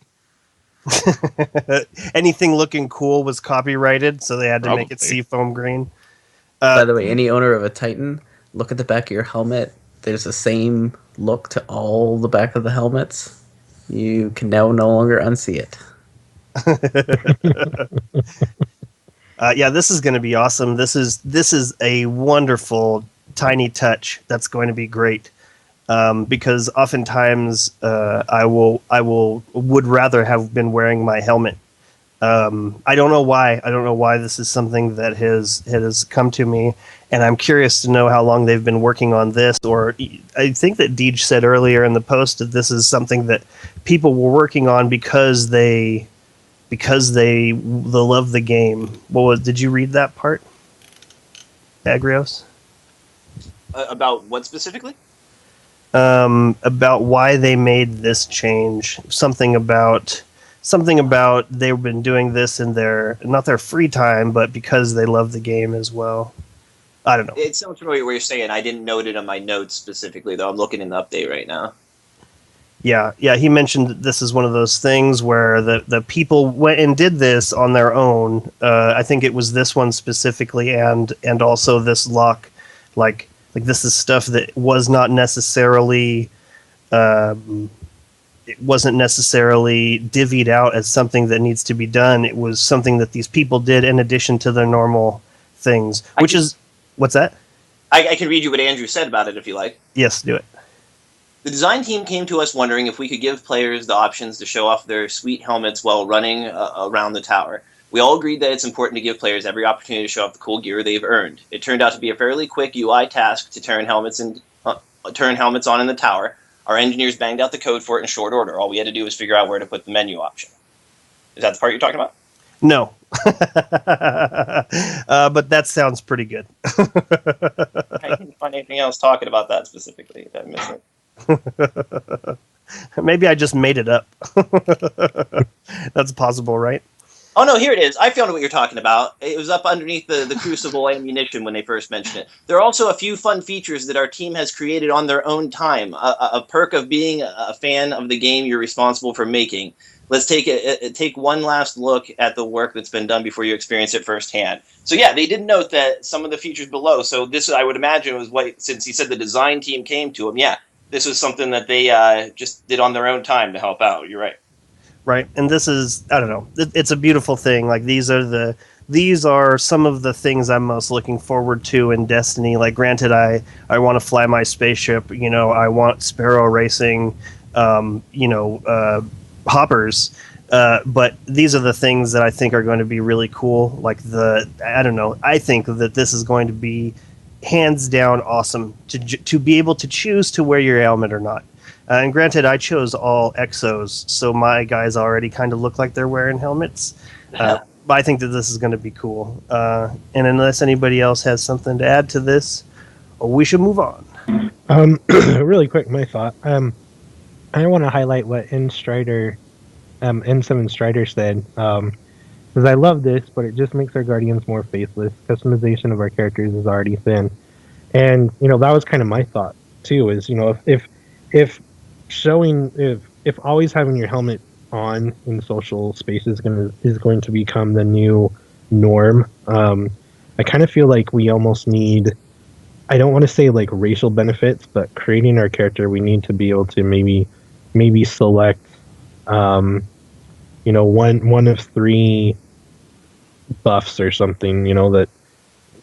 A: Anything looking cool was copyrighted, so they had to make it
B: Probably.
A: seafoam green.
D: By the way, any owner of a Titan, look at the back of your helmet. There's the same look to all the back of the helmets. You can now no longer unsee it.
A: This is going to be awesome. This is a wonderful tiny touch that's going to be great. Because oftentimes I would rather have been wearing my helmet. I don't know why. I don't know why this is something that has come to me, and I'm curious to know how long they've been working on this. Or I think that Deej said earlier in the post that this is something that people were working on because they love the game. Did you read that part, Agrios?
E: About what specifically?
A: About why they made this change. Something about they've been doing this in not their free time, but because they love the game as well. I don't know.
E: It sounds familiar what you're saying. I didn't note it on my notes specifically, though. I'm looking in the update right now.
A: Yeah. He mentioned that this is one of those things where the people went and did this on their own. I think it was this one specifically, and also this lock, like this is stuff that was not necessarily. It wasn't necessarily divvied out as something that needs to be done. It was something that these people did in addition to their normal things. What's that?
E: I can read you what Andrew said about it if you like.
A: Yes, do it.
E: The design team came to us wondering if we could give players the options to show off their sweet helmets while running around the tower. We all agreed that it's important to give players every opportunity to show off the cool gear they've earned. It turned out to be a fairly quick UI task to turn helmets on in the tower. Our engineers banged out the code for it in short order. All we had to do was figure out where to put the menu option. Is that the part you're talking about?
A: No. But that sounds pretty good.
E: I couldn't find anything else talking about that specifically. Did I miss it?
A: Maybe I just made it up. That's possible, right?
E: Oh, no, here it is. I found what you're talking about. It was up underneath the Crucible ammunition when they first mentioned it. There are also a few fun features that our team has created on their own time. A perk of being a fan of the game you're responsible for making. let's take one last look at the work that's been done before you experience it firsthand. So yeah, they did note that some of the features below. So this, I would imagine, was what, since he said the design team came to him. Yeah, this was something that they just did on their own time to help out. You're right.
A: Right, and this is, I don't know, it's a beautiful thing. Like these are some of the things I'm most looking forward to in Destiny. Like, granted, I want to fly my spaceship. I want Sparrow racing. Hoppers. But these are the things that I think are going to be really cool. Like I don't know. I think that this is going to be hands down awesome to be able to choose to wear your helmet or not. And granted, I chose all exos, so my guys already kind of look like they're wearing helmets. But I think that this is going to be cool. And unless anybody else has something to add to this, we should move on.
C: Really quick, my thought. I want to highlight what N7 Strider said. Because I love this, but it just makes our Guardians more faceless. Customization of our characters is already thin. And, that was kind of my thought, too, is, if always having your helmet on in social spaces is going to become the new norm, I kind of feel like we almost need, I don't want to say like racial benefits, but creating our character, we need to be able to maybe select, one of 3 buffs or something, that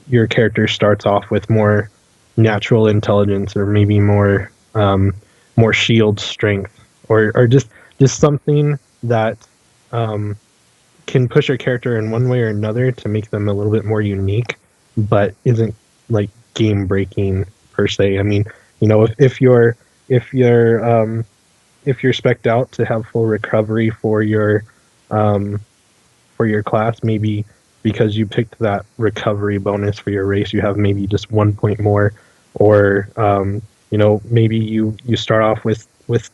C: your character starts off with more natural intelligence or maybe more shield strength or just something that can push your character in one way or another to make them a little bit more unique, but isn't like game breaking per se. I mean, if you're spec'd out to have full recovery for your class, maybe because you picked that recovery bonus for your race, you have maybe just 1 point more, or maybe you start off with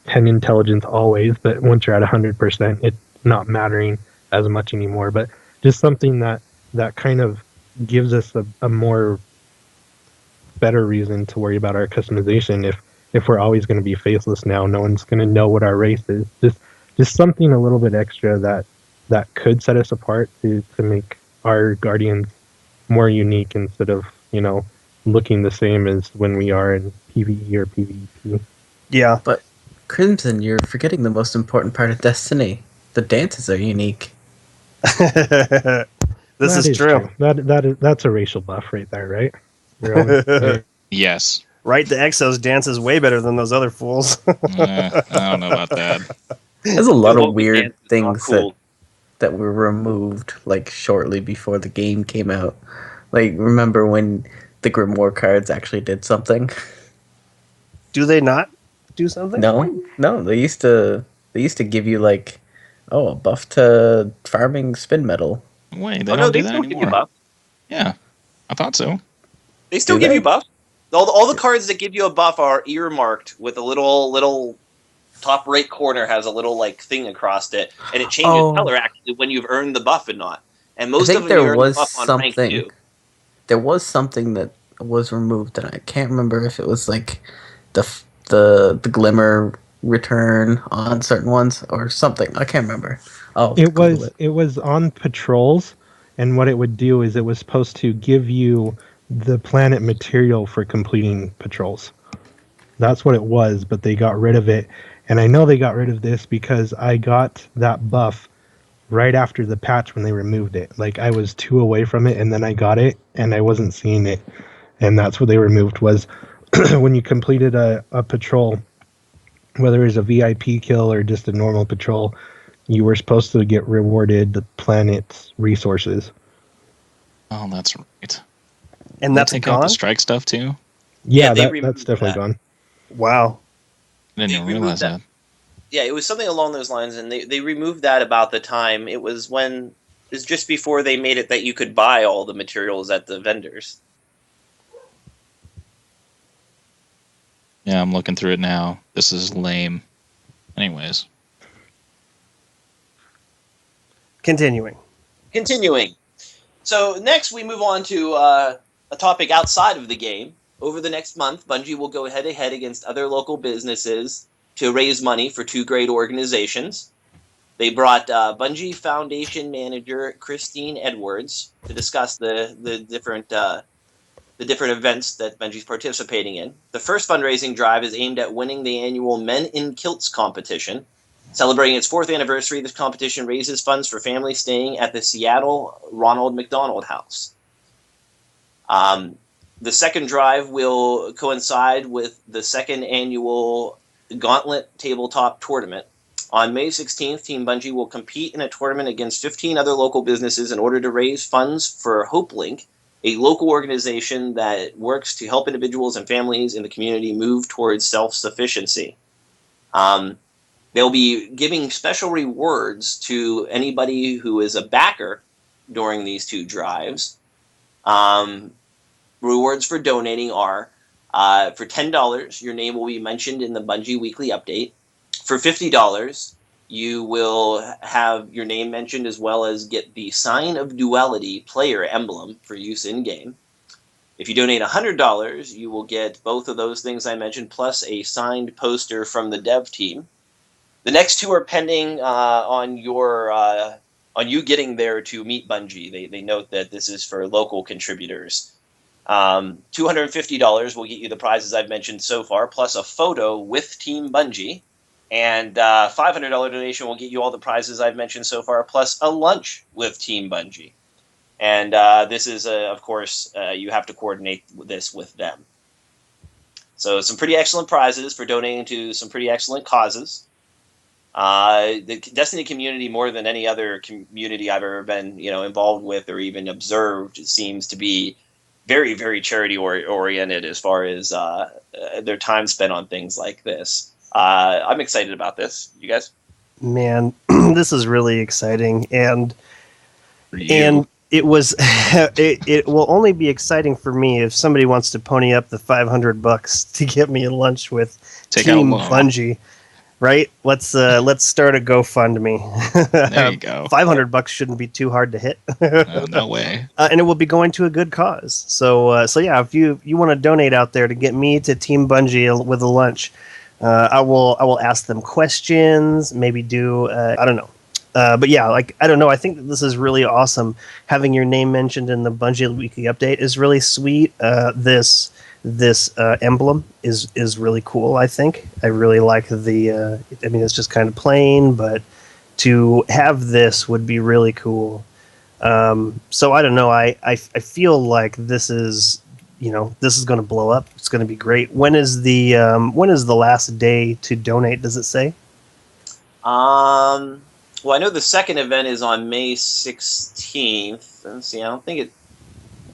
C: 10 intelligence always, but once you're at 100%, it's not mattering as much anymore. But just something that kind of gives us a more better reason to worry about our customization. If we're always going to be faceless now, no one's going to know what our race is. Just something a little bit extra that could set us apart to make our Guardians more unique instead of, looking the same as when we are in PvE or PvP.
A: Yeah.
D: But Crimson, you're forgetting the most important part of Destiny. The dances are unique.
A: This is true.
C: That's a racial buff right there, right?
B: Yes.
A: Right, the Exos dances way better than those other fools.
B: I don't know about that.
D: There's a lot of weird
E: dance is
D: things
E: not cool.
D: that were removed like shortly before the game came out. Like, remember when the Grimoire cards actually did something?
A: Do they not do something?
D: No, they used to give you like, a buff to farming spin metal.
B: Wait, they don't do that
E: still give you
B: anymore.
E: buff.
B: Yeah, I thought so.
E: They still give you buff. All the cards that give you a buff are earmarked with a little top right corner has a little like thing across it, and it changes color actually when you've earned the buff and not. And most of them you earn the buff on rank 2.
D: There was something that was removed, and I can't remember if it was like the glimmer return on certain ones or something. I can't remember.
C: It was on patrols, and what it would do is it was supposed to give you the planet material for completing patrols. That's what it was, but they got rid of it. And I know they got rid of this because I got that buff right after the patch when they removed it. Like, I was 2 away from it, and then I got it, and I wasn't seeing it. And that's what they removed was when you completed a patrol, whether it was a VIP kill or just a normal patrol, you were supposed to get rewarded the planet's resources.
B: Oh, that's right.
A: And that's
B: take
A: gone?
B: out the strike stuff too?
C: Yeah, that's definitely gone.
A: Wow.
B: I didn't even realize that.
E: Yeah, it was something along those lines, and they removed that about the time. It was just before they made it that you could buy all the materials at the vendors.
B: Yeah, I'm looking through it now. This is lame. Anyways.
A: Continuing.
E: So next we move on to a topic outside of the game. Over the next month, Bungie will go head-to-head against other local businesses to raise money for 2 great organizations. They brought Bungie Foundation manager Christine Edwards to discuss the different events that Bungie's participating in. The first fundraising drive is aimed at winning the annual Men in Kilts competition. Celebrating its 4th anniversary, this competition raises funds for families staying at the Seattle Ronald McDonald House. The second drive will coincide with the 2nd annual Gauntlet Tabletop Tournament. On May 16th, Team Bungie will compete in a tournament against 15 other local businesses in order to raise funds for HopeLink, a local organization that works to help individuals and families in the community move towards self-sufficiency. They'll be giving special rewards to anybody who is a backer during these 2 drives. Rewards for donating are, for $10, your name will be mentioned in the Bungie Weekly Update. For $50, you will have your name mentioned as well as get the Sign of Duality player emblem for use in-game. If you donate $100, you will get both of those things I mentioned, plus a signed poster from the dev team. The next 2 are pending on you getting there to meet Bungie. They note that this is for local contributors. $250 will get you the prizes I've mentioned so far, plus a photo with Team Bungie. And $500 donation will get you all the prizes I've mentioned so far, plus a lunch with Team Bungie. And this is, of course, you have to coordinate this with them. So some pretty excellent prizes for donating to some pretty excellent causes. The Destiny community, more than any other community I've ever been, involved with or even observed, seems to be very, very charity oriented as far as their time spent on things like this. I'm excited about this. You guys?
A: Man, this is really exciting, and it was it will only be exciting for me if somebody wants to pony up the $500 to get me a lunch with Team Bungie. Right? Let's start a GoFundMe.
B: There you go.
A: $500 shouldn't be too hard to hit.
B: No way.
A: And it will be going to a good cause. So yeah, if you want to donate out there to get me to Team Bungie with a lunch, I will ask them questions. Maybe do I don't know. But yeah, I don't know. I think that this is really awesome. Having your name mentioned in the Bungie Weekly Update is really sweet. This emblem is really cool, I think. I really like the it's just kind of plain, but to have this would be really cool. So I don't know, I feel like this is going to blow up. It's going to be great. When is the last day to donate, does it say?
E: Well, I know the second event is on May 16th. Let's see, I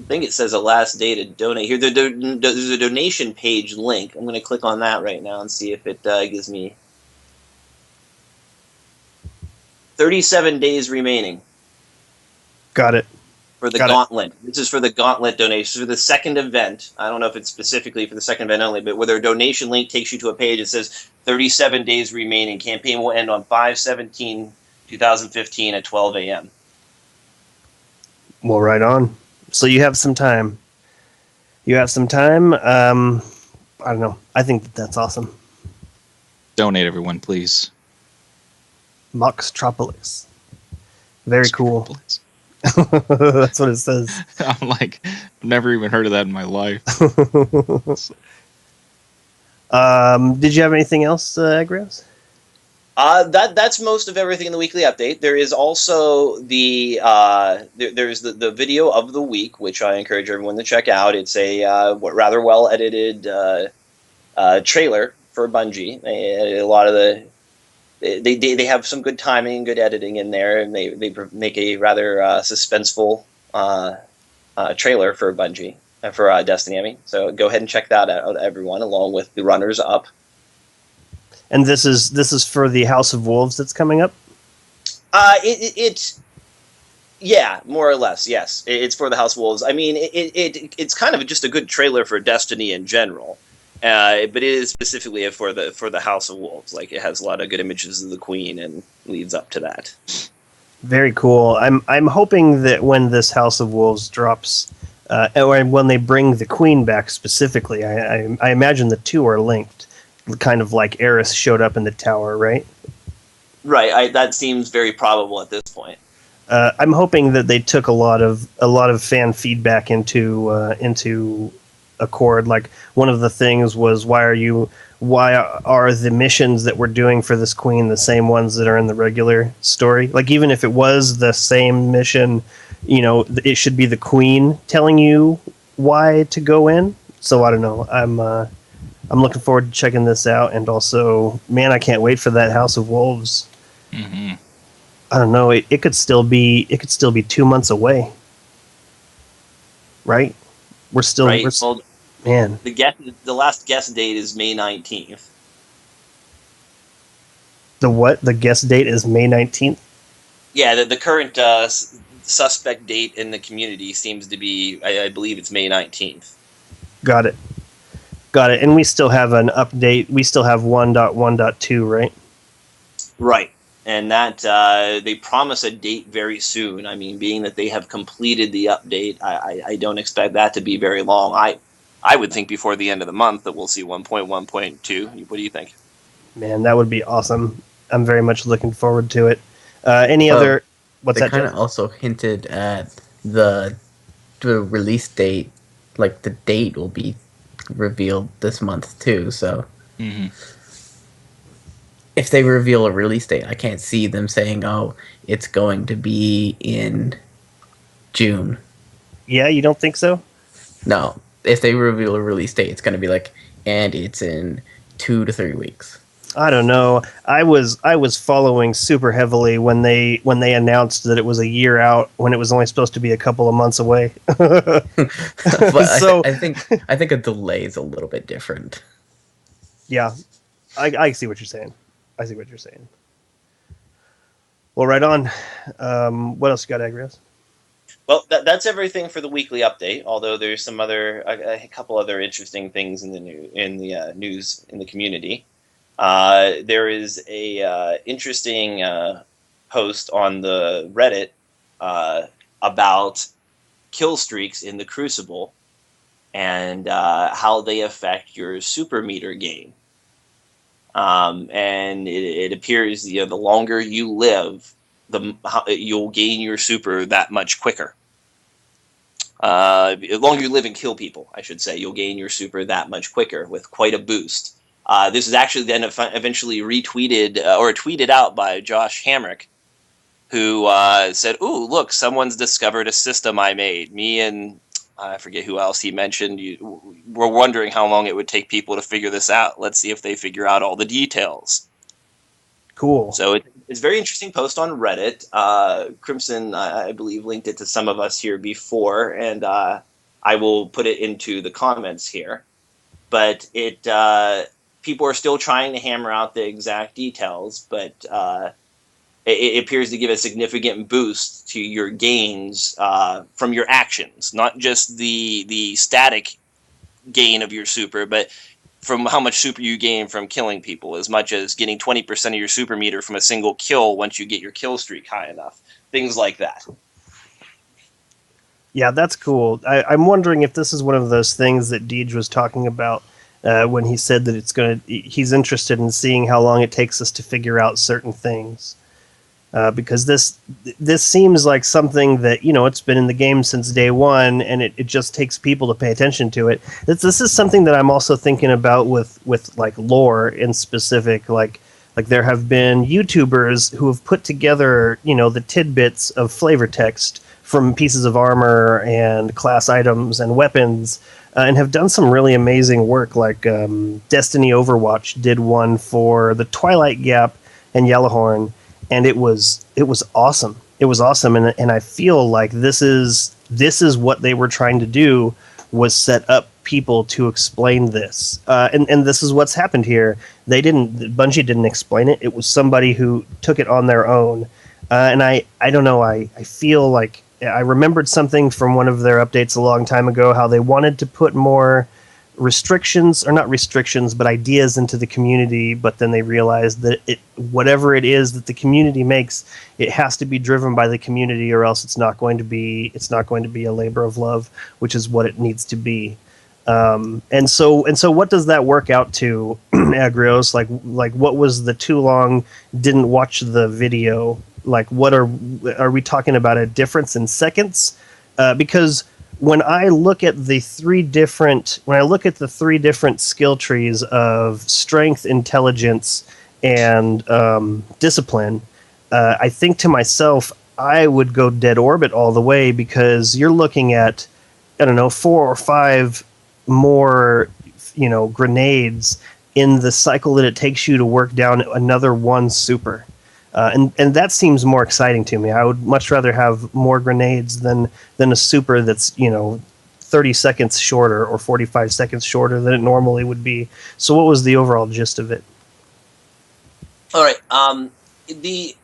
E: think it says the last day to donate. Here, there's a donation page link. I'm going to click on that right now and see if it gives me 37 days remaining.
A: Got it.
E: For the Gauntlet. This is for the Gauntlet donation. For the second event, I don't know if it's specifically for the second event only, but where their donation link takes you to a page that says 37 days remaining. Campaign will end on 5/17/2015 at 12 a.m.
A: Well, right on. So you have some time. I don't know. I think that's awesome.
B: Donate, everyone, please.
A: Moxtropolis. Very cool. That's what it says.
B: I'm like, I've never even heard of that in my life.
A: Did you have anything else, Agrios?
E: That's most of everything in the weekly update. There is also there's the video of the week, which I encourage everyone to check out. It's a rather well edited trailer for Bungie. A lot of they have some good timing, good editing in there, and they make a rather suspenseful trailer for Bungie for Destiny. I mean, so go ahead and check that out, everyone, along with the runners up.
A: And this is for the House of Wolves that's coming up?
E: Yeah, more or less, yes. It's for the House of Wolves. I mean, it's kind of just a good trailer for Destiny in general, but it is specifically for the House of Wolves. Like, it has a lot of good images of the Queen and leads up to that.
A: Very cool. I'm hoping that when this House of Wolves drops, or when they bring the Queen back specifically, I imagine the two are linked. Kind of like Eris showed up in the tower, right?
E: Right. That seems very probable at this point.
A: I'm hoping that they took a lot of fan feedback into Accord. Like, one of the things was, why are the missions that we're doing for this queen the same ones that are in the regular story? Like, even if it was the same mission, it should be the queen telling you why to go in. So I don't know. I'm looking forward to checking this out, and also, man, I can't wait for that House of Wolves.
B: Mm-hmm.
A: I don't know. It could still be 2 months away, right? We're still
E: Right. Well,
A: man.
E: The last guest date is May 19th.
A: The what? The guest date is May 19th?
E: Yeah, the current suspect date in the community seems to be, I believe it's May 19th.
A: Got it. And we still have an update. We still have 1.1.2, right?
E: Right. And that they promise a date very soon. I mean, being that they have completed the update, I don't expect that to be very long. I would think before the end of the month that we'll see 1.1.2. What do you think?
A: Man, that would be awesome. I'm very much looking forward to it. Any other... What's
D: they
A: that?
D: They kind of also hinted at the release date. Like, the date will be revealed this month too, so...
B: Mm-hmm.
D: If they reveal a release date, I can't see them saying, "Oh, it's going to be in June."
A: Yeah, you don't think so?
D: No. If they reveal a release date, it's going to be like, and it's in 2 to 3 weeks.
A: I don't know. I was following super heavily when they announced that it was a year out, when it was only supposed to be a couple of months away.
D: But
A: So
D: I think a delay is a little bit different.
A: Yeah, I see what you're saying. Well, right on. What else you got, Agrias?
E: Well, that's everything for the weekly update. Although there's some a couple other interesting things in the news in the community. There is a interesting post on the Reddit about kill streaks in the Crucible and how they affect your super meter gain. And it appears the longer you live, you'll gain your super that much quicker. The longer you live and kill people, I should say, you'll gain your super that much quicker with quite a boost. This is actually then eventually retweeted or tweeted out by Josh Hamrick, who said, "Ooh, look, someone's discovered a system I made." Me and I forget who else he mentioned. We're wondering how long it would take people to figure this out. Let's see if they figure out all the details.
A: Cool.
E: So it's a very interesting post on Reddit. Crimson, I believe, linked it to some of us here before, and I will put it into the comments here. But people are still trying to hammer out the exact details, but it appears to give a significant boost to your gains from your actions, not just the static gain of your super, but from how much super you gain from killing people, as much as getting 20% of your super meter from a single kill once you get your kill streak high enough. Things like that.
A: Yeah, that's cool. I'm wondering if this is one of those things that Deej was talking about when he said that he's interested in seeing how long it takes us to figure out certain things. Because this seems like something that, it's been in the game since day one, and it just takes people to pay attention to it. This is something that I'm also thinking about with like lore in specific. Like there have been YouTubers who have put together, the tidbits of flavor text from pieces of armor and class items and weapons, and have done some really amazing work. Like Destiny Overwatch did one for the Twilight Gap and Yellowhorn. And it was awesome. It was awesome, and I feel like this is what they were trying to do, was set up people to explain this. And this is what's happened here. Bungie didn't explain it. It was somebody who took it on their own. And I don't know. I feel like I remembered something from one of their updates a long time ago, how they wanted to put more restrictions, or not restrictions, but ideas into the community, but then they realized that whatever it is that the community makes, it has to be driven by the community, or else it's not going to be a labor of love, which is what it needs to be. And so what does that work out to, Agrios? Like what was the too long, didn't watch the video? Like what are we talking about, a difference in seconds? Because when I look at the three different skill trees of strength, intelligence, and discipline, I think to myself, I would go dead orbit all the way, because you're looking at, I don't know, 4 or 5 more, grenades in the cycle that it takes you to work down another one super. And that seems more exciting to me. I would much rather have more grenades than a super that's 30 seconds shorter or 45 seconds shorter than it normally would be. So what was the overall gist of it?
E: All right. The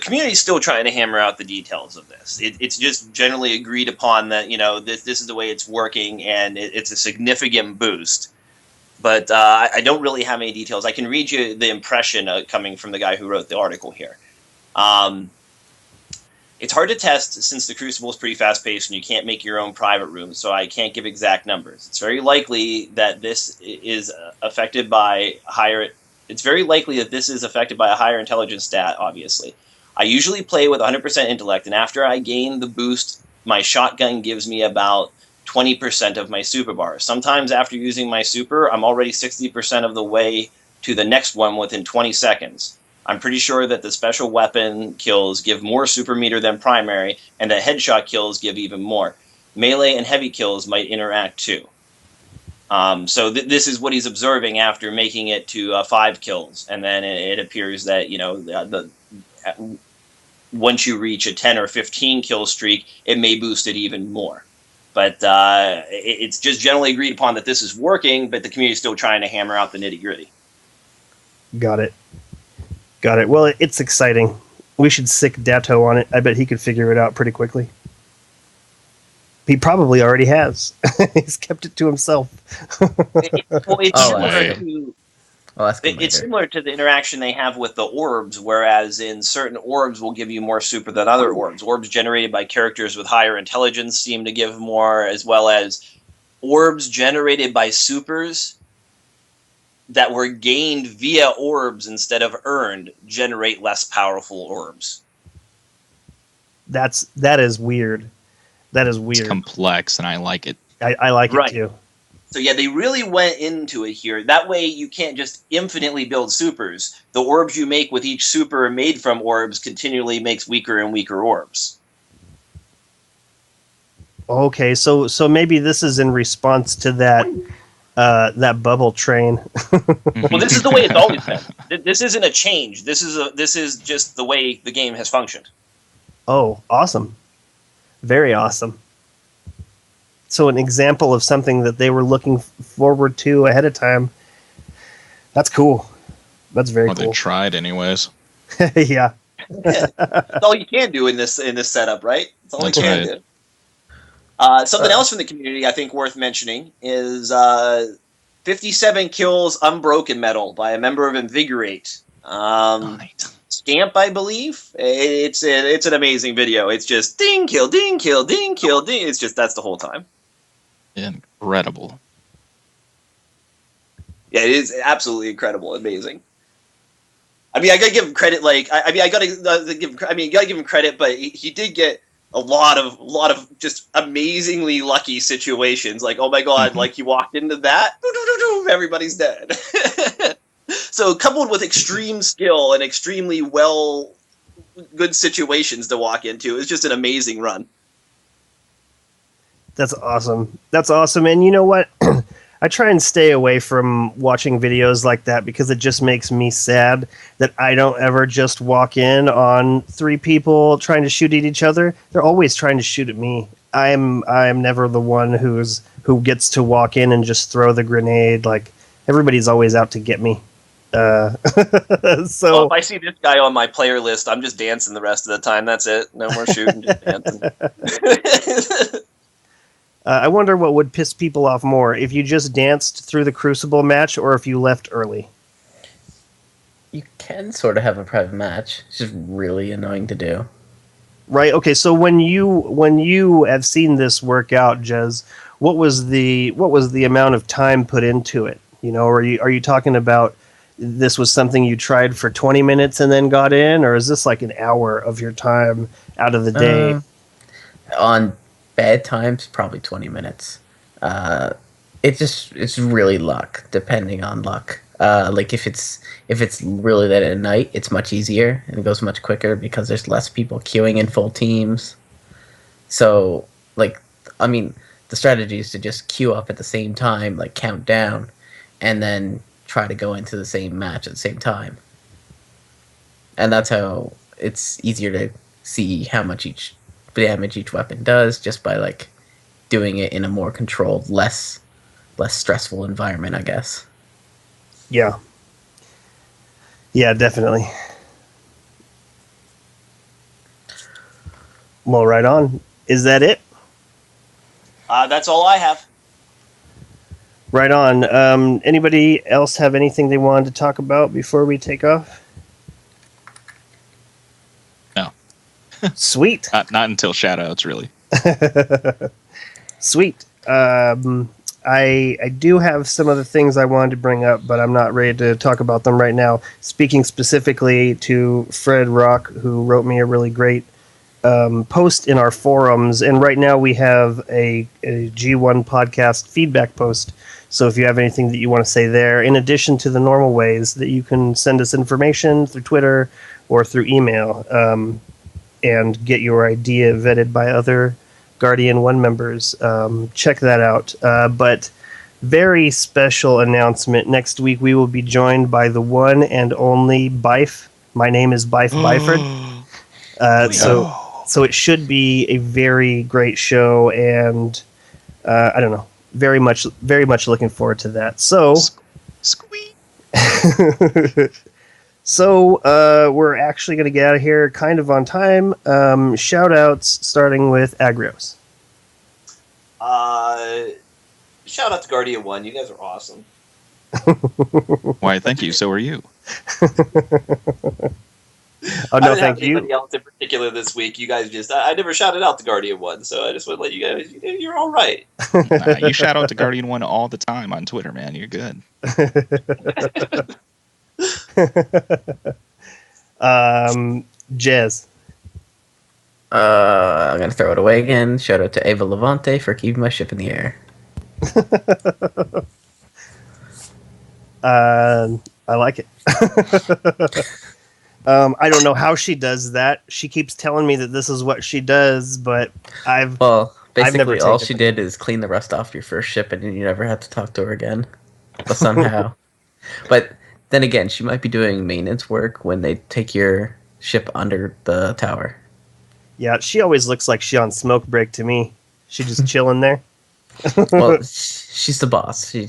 E: community's still trying to hammer out the details of this. It's just generally agreed upon that this is the way it's working, and it's a significant boost. But I don't really have any details. I can read you the impression coming from the guy who wrote the article here. It's hard to test since the Crucible is pretty fast-paced and you can't make your own private room, so I can't give exact numbers. It's very likely that this is affected by higher... It's very likely that this is affected by a higher intelligence stat, obviously. I usually play with 100% intellect, and after I gain the boost, my shotgun gives me about 20% of my super bar. Sometimes after using my super, I'm already 60% of the way to the next one within 20 seconds. I'm pretty sure that the special weapon kills give more super meter than primary, and that headshot kills give even more. Melee and heavy kills might interact too. So this is what he's observing after making it to 5 kills, and then it appears that once you reach a 10 or 15 kill streak, it may boost it even more. But it's just generally agreed upon that this is working, but the community is still trying to hammer out the nitty gritty.
A: Got it. Well, it's exciting. We should sick Datto on it. I bet he could figure it out pretty quickly. He probably already has. He's kept it to himself.
E: It's similar to the interaction they have with the orbs, whereas in certain orbs will give you more super than other orbs. Orbs generated by characters with higher intelligence seem to give more, as well as orbs generated by supers that were gained via orbs instead of earned generate less powerful orbs.
A: That is weird.
B: It's complex, and I like it.
A: I like it too.
E: So yeah, they really went into it here. That way you can't just infinitely build supers. The orbs you make with each super made from orbs continually makes weaker and weaker orbs.
A: Okay, so maybe this is in response to that bubble train.
E: Well, this is the way it's always been. This isn't a change. This is just the way the game has functioned.
A: Oh, awesome. Very awesome. So an example of something that they were looking forward to ahead of time. That's cool. That's very cool.
B: They tried anyways.
A: Yeah.
E: That's all you can do in this setup, right? That's all you can do. Something else from the community I think worth mentioning is 57 kills Unbroken medal by a member of Invigorate. Scamp, I believe. It's an amazing video. It's just ding, kill, ding, kill, ding, kill, ding. It's just, that's the whole time.
B: Incredible.
E: Yeah, it is absolutely incredible, amazing. I mean, I gotta give him credit. You gotta give him credit, but he did get a lot of just amazingly lucky situations. Like, oh my god, like he walked into that, everybody's dead. So coupled with extreme skill and extremely good situations to walk into, it's just an amazing run.
A: That's awesome. And you know what? I try and stay away from watching videos like that because it just makes me sad that I don't ever just walk in on 3 people trying to shoot at each other. They're always trying to shoot at me. I'm never the one who gets to walk in and just throw the grenade. Like, everybody's always out to get me. So
E: if I see this guy on my player list, I'm just dancing the rest of the time. That's it. No more shooting, just dancing.
A: I wonder what would piss people off more, if you just danced through the Crucible match or if you left early.
D: You can sort of have a private match. It's just really annoying to do.
A: Right. Okay. So when you have seen this work out, Jez, what was the amount of time put into it? You know, are you talking about this was something you tried for 20 minutes and then got in, or is this like an hour of your time out of the day?
D: On bad times, probably 20 minutes. Uh, it's really luck, depending on luck. Like if it's really late at night, it's much easier and it goes much quicker because there's less people queuing in full teams. So, like, I mean, the strategy is to just queue up at the same time, like count down, and then try to go into the same match at the same time. And that's how it's easier to see how much each damage each weapon does just by like doing it in a more controlled, less stressful environment, I guess.
A: Yeah. Yeah, definitely. Well, right on. Is that it?
E: That's all I have.
A: Right on. Anybody else have anything they wanted to talk about before we take off?
B: No.
A: Sweet.
B: Not until shoutouts, really.
A: Sweet. I do have some other things I wanted to bring up, but I'm not ready to talk about them right now. Speaking specifically to Fred Rock, who wrote me a really great post in our forums, and right now we have a G1 podcast feedback post. So if you have anything that you want to say there, in addition to the normal ways that you can send us information through Twitter or through email, and get your idea vetted by other Guardian 1 members, check that out. But very special announcement. Next week we will be joined by the one and only Bife. My name is Bife Byford. So it should be a very great show, and I don't know, very much looking forward to that. So,
B: Squeak.
A: So we're actually going to get out of here kind of on time. Shout outs starting with Agrios.
E: Shout out to Guardian 1. You guys are awesome.
B: Why, thank you. So are you.
A: Oh,
E: I
A: no,
E: didn't
A: thank
E: have anybody
A: you.
E: else in particular this week. You guys just... I never shouted out to Guardian 1, so I just want to let you guys... You're all right.
B: Nah, you shout out to Guardian 1 all the time on Twitter, man. You're good.
A: Jez.
D: I'm gonna throw it away again. Shout out to Ava Levante for keeping my ship in the air.
A: I like it. I don't know how she does that. She keeps telling me that this is what she does, but
D: Well,
A: I've never
D: basically all
A: taken
D: she
A: it.
D: did is clean the rust off your first ship, and you never had to talk to her again. But somehow, but then again, she might be doing maintenance work when they take your ship under the tower.
A: Yeah, she always looks like she's on smoke break to me. She just chilling there.
D: Well, she's the boss. She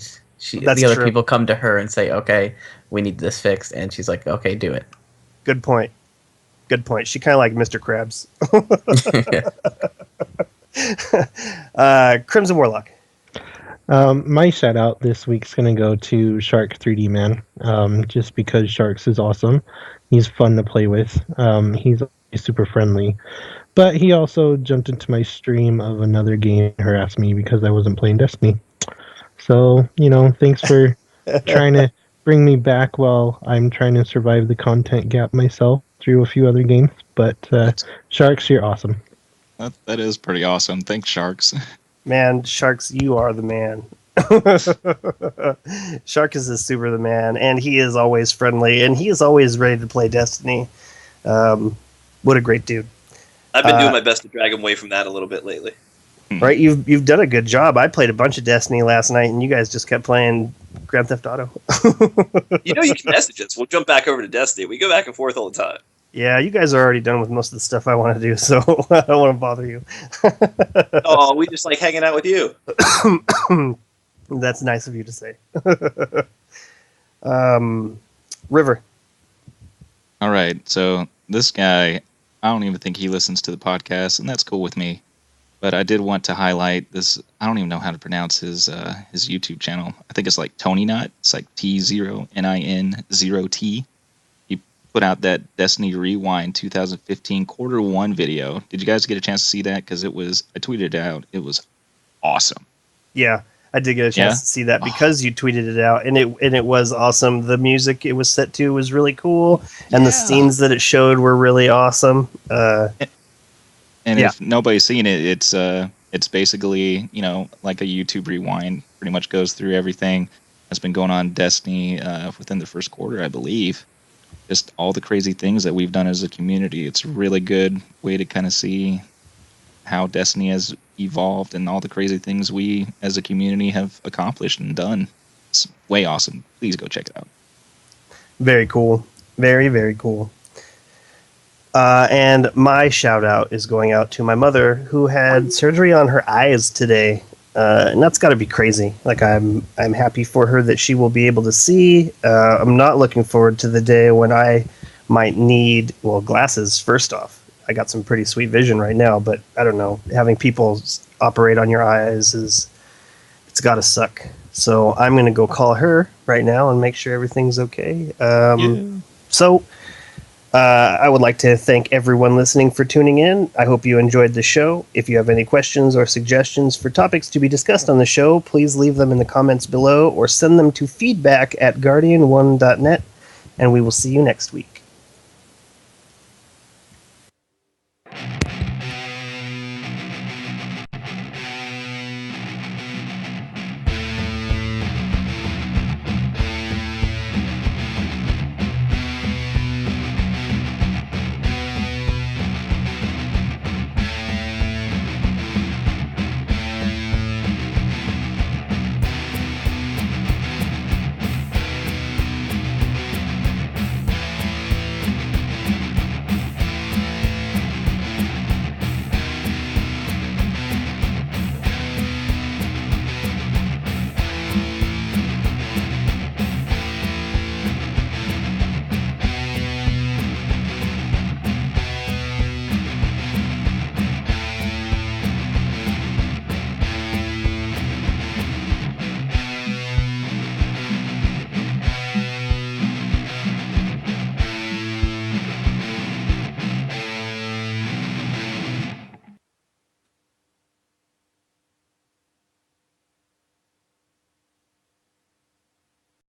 A: That's
D: the other
A: true.
D: people come to her and say, "Okay, we need this fixed," and she's like, "Okay, do it."
A: Good point. Good point. She kind of like Mr. Krabs. Crimson Warlock.
C: My shout out this week's gonna go to Shark 3D Man. Just because Sharks is awesome. He's fun to play with. He's super friendly. But he also jumped into my stream of another game and harassed me because I wasn't playing Destiny. So, thanks for trying to bring me back while I'm trying to survive the content gap myself through a few other games. But Sharks, you're awesome.
B: That is pretty awesome. Thanks, Sharks.
A: Man, Sharks, you are the man. Shark is super the man, and he is always friendly, and he is always ready to play Destiny. What a great dude.
E: I've been doing my best to drag him away from that a little bit lately.
A: Right, you've done a good job. I played a bunch of Destiny last night, and you guys just kept playing Grand Theft Auto.
E: You can message us. We'll jump back over to Destiny. We go back and forth all the time.
A: Yeah, you guys are already done with most of the stuff I want to do, so I don't want to bother you.
E: Oh, we just like hanging out with you.
A: That's nice of you to say. River.
B: All right. So this guy, I don't even think he listens to the podcast, and that's cool with me. But I did want to highlight this. I don't even know how to pronounce his YouTube channel. I think it's like Tony Nut. It's like T0NIN0T. He put out that Destiny Rewind 2015 Q1 video. Did you guys get a chance to see that? Because I tweeted it out. It was awesome.
A: Yeah, I did get a chance to see that because you tweeted it out, and it was awesome. The music it was set to was really cool, and the scenes that it showed were really awesome.
B: If nobody's seen it, it's basically, you know, like a YouTube rewind. Pretty much goes through everything that's been going on in Destiny within the first quarter, I believe. Just all the crazy things that we've done as a community. It's a really good way to kind of see how Destiny has evolved and all the crazy things we as a community have accomplished and done. It's way awesome. Please go check it out.
A: Very cool. Very, very cool. And my shout out is going out to my mother, who had surgery on her eyes today. And that's got to be crazy. Like, I'm happy for her that she will be able to see. I'm not looking forward to the day when I might need, well, glasses first off. I got some pretty sweet vision right now, but I don't know. Having people operate on your eyes it's got to suck. So I'm going to go call her right now and make sure everything's okay. So I would like to thank everyone listening for tuning in. I hope you enjoyed the show. If you have any questions or suggestions for topics to be discussed on the show, please leave them in the comments below or send them to feedback@guardian1.net, and we will see you next week.